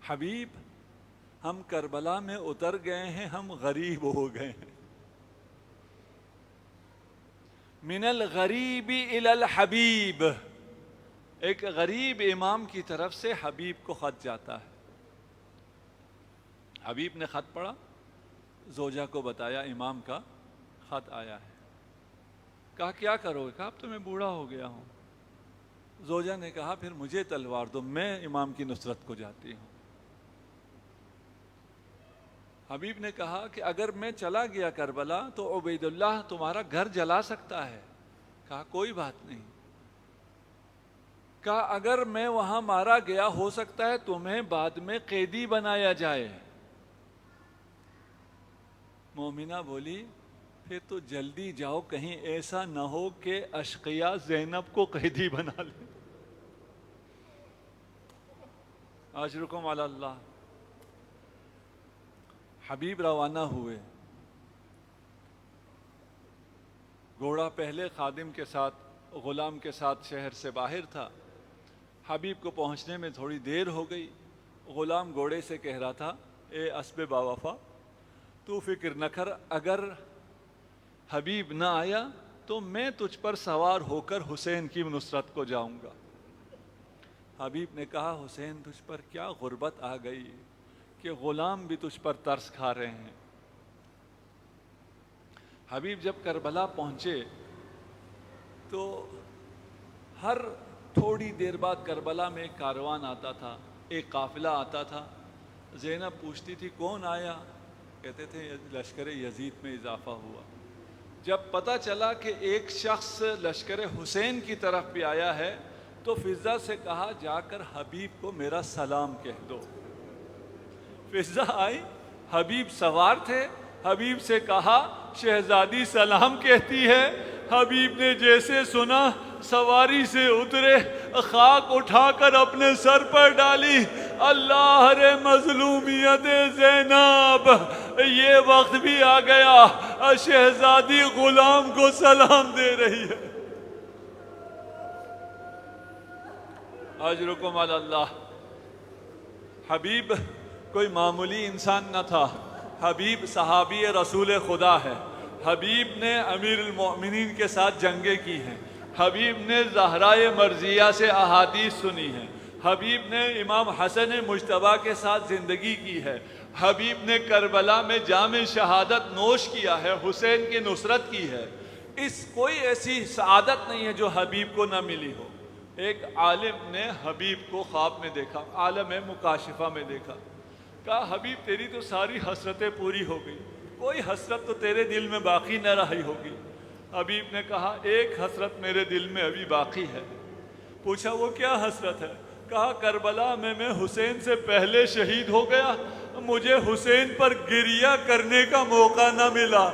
حبیب ہم کربلا میں اتر گئے ہیں، ہم غریب ہو گئے ہیں۔ من الغریب الی الحبیب، ایک غریب امام کی طرف سے حبیب کو خط جاتا ہے۔ حبیب نے خط پڑھا، زوجہ کو بتایا امام کا خط آیا ہے۔ کہا کیا کرو گے؟ کہا اب تو میں بوڑھا ہو گیا ہوں۔ زوجہ نے کہا پھر مجھے تلوار دو، میں امام کی نصرت کو جاتی ہوں۔ حبیب نے کہا کہ اگر میں چلا گیا کربلا تو عبید اللہ تمہارا گھر جلا سکتا ہے۔ کہا کوئی بات نہیں۔ کہا اگر میں وہاں مارا گیا ہو سکتا ہے تمہیں بعد میں قیدی بنایا جائے۔ مومنہ بولی پھر تو جلدی جاؤ، کہیں ایسا نہ ہو کہ اشقیاء زینب کو قیدی بنا لے۔ اجرکم علی اللہ۔ حبیب روانہ ہوئے، گھوڑا پہلے خادم کے ساتھ، غلام کے ساتھ شہر سے باہر تھا۔ حبیب کو پہنچنے میں تھوڑی دیر ہو گئی۔ غلام گھوڑے سے کہہ رہا تھا اے اسب باوفا تو فکر نہ کر، اگر حبیب نہ آیا تو میں تجھ پر سوار ہو کر حسین کی نصرت کو جاؤں گا۔ حبیب نے کہا حسین تجھ پر کیا غربت آ گئی کہ غلام بھی تجھ پر ترس کھا رہے ہیں۔ حبیب جب کربلا پہنچے تو ہر تھوڑی دیر بعد کربلا میں ایک کاروان آتا تھا، ایک قافلہ آتا تھا۔ زینب پوچھتی تھی کون آیا؟ کہتے تھے لشکر یزید میں اضافہ ہوا۔ جب پتہ چلا کہ ایک شخص لشکر حسین کی طرف بھی آیا ہے تو فضہ سے کہا جا کر حبیب کو میرا سلام کہہ دو۔ فضہ آئی، حبیب سوار تھے، حبیب سے کہا شہزادی سلام کہتی ہے۔ حبیب نے جیسے سنا سواری سے اترے، خاک اٹھا کر اپنے سر پر ڈالی، اللہ رے مظلومیت زینب، یہ وقت بھی آ گیا، شہزادی غلام کو سلام دے رہی ہے۔ اجرکم علی اللہ۔ حبیب کوئی معمولی انسان نہ تھا، حبیب صحابی رسول خدا ہے۔ حبیب نے امیر المؤمنین کے ساتھ جنگیں کی ہیں، حبیب نے زہرائے مرضیہ سے احادیث سنی ہیں، حبیب نے امام حسن مجتبیٰ کے ساتھ زندگی کی ہے، حبیب نے کربلا میں جام شہادت نوش کیا ہے، حسین کی نصرت کی ہے۔ کوئی ایسی سعادت نہیں ہے جو حبیب کو نہ ملی ہو۔ ایک عالم نے حبیب کو خواب میں دیکھا، عالم مکاشفہ میں دیکھا، کہا حبیب تیری تو ساری حسرتیں پوری ہو گئی، کوئی حسرت تو تیرے دل میں باقی نہ رہی ہوگی۔ حبیب نے کہا ایک حسرت میرے دل میں ابھی باقی ہے۔ پوچھا وہ کیا حسرت ہے؟ کہا کربلا میں حسین سے پہلے شہید ہو گیا، مجھے حسین پر گریہ کرنے کا موقع نہ ملا۔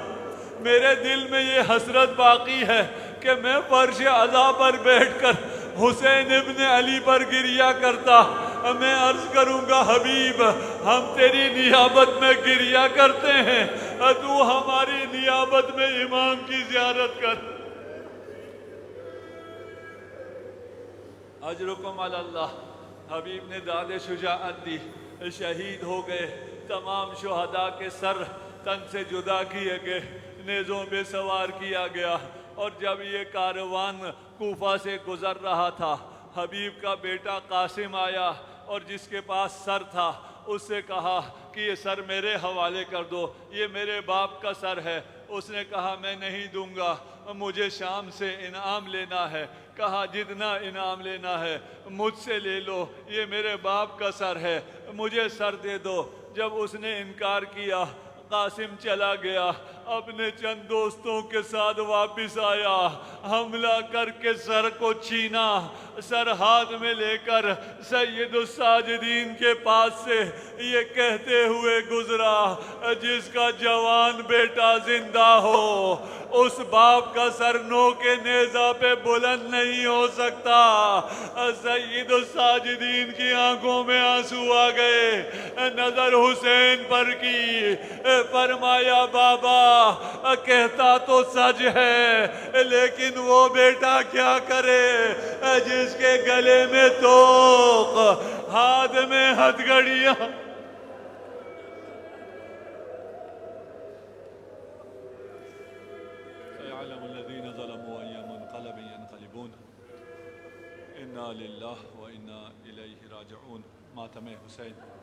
میرے دل میں یہ حسرت باقی ہے کہ میں فرش عزا پر بیٹھ کر حسین ابن علی پر گریہ کرتا۔ میں عرض کروں گا حبیب ہم تیری نیابت میں گریہ کرتے ہیں، تو ہماری نیابت میں امام کی زیارت کر۔ اجرکم علی اللہ۔ حبیب نے داد شجاعت دی، شہید ہو گئے، تمام شہداء کے سر تن سے جدا کیے گئے، نیزوں پہ سوار کیا گیا، اور جب یہ کاروان کوفہ سے گزر رہا تھا، حبیب کا بیٹا قاسم آیا اور جس کے پاس سر تھا اس سے کہا کہ یہ سر میرے حوالے کر دو، یہ میرے باپ کا سر ہے۔ اس نے کہا میں نہیں دوں گا، مجھے شام سے انعام لینا ہے۔ کہا جتنا انعام لینا ہے مجھ سے لے لو، یہ میرے باپ کا سر ہے، مجھے سر دے دو۔ جب اس نے انکار کیا، قاسم چلا گیا، اپنے چند دوستوں کے ساتھ واپس آیا، حملہ کر کے سر کو چھینا، سر ہاتھ میں لے کر سید الساجدین کے پاس سے یہ کہتے ہوئے گزرا جس کا جوان بیٹا زندہ ہو اس باپ کا سر نو کے نیزہ پہ بلند نہیں ہو سکتا۔ سید الساجدین کی آنکھوں میں آنسو آ گئے، نظر حسین پر کی، فرمایا بابا کہتا تو سچ ہے لیکن وہ بیٹا کیا کرے جس کے گلے میں توق، ہاتھ میں ہتھکڑیاں۔ سيعلم الذين ظلموا أي منقلب ينقلبون إنا لله وإنا إليه راجعون۔ ماتم حسین۔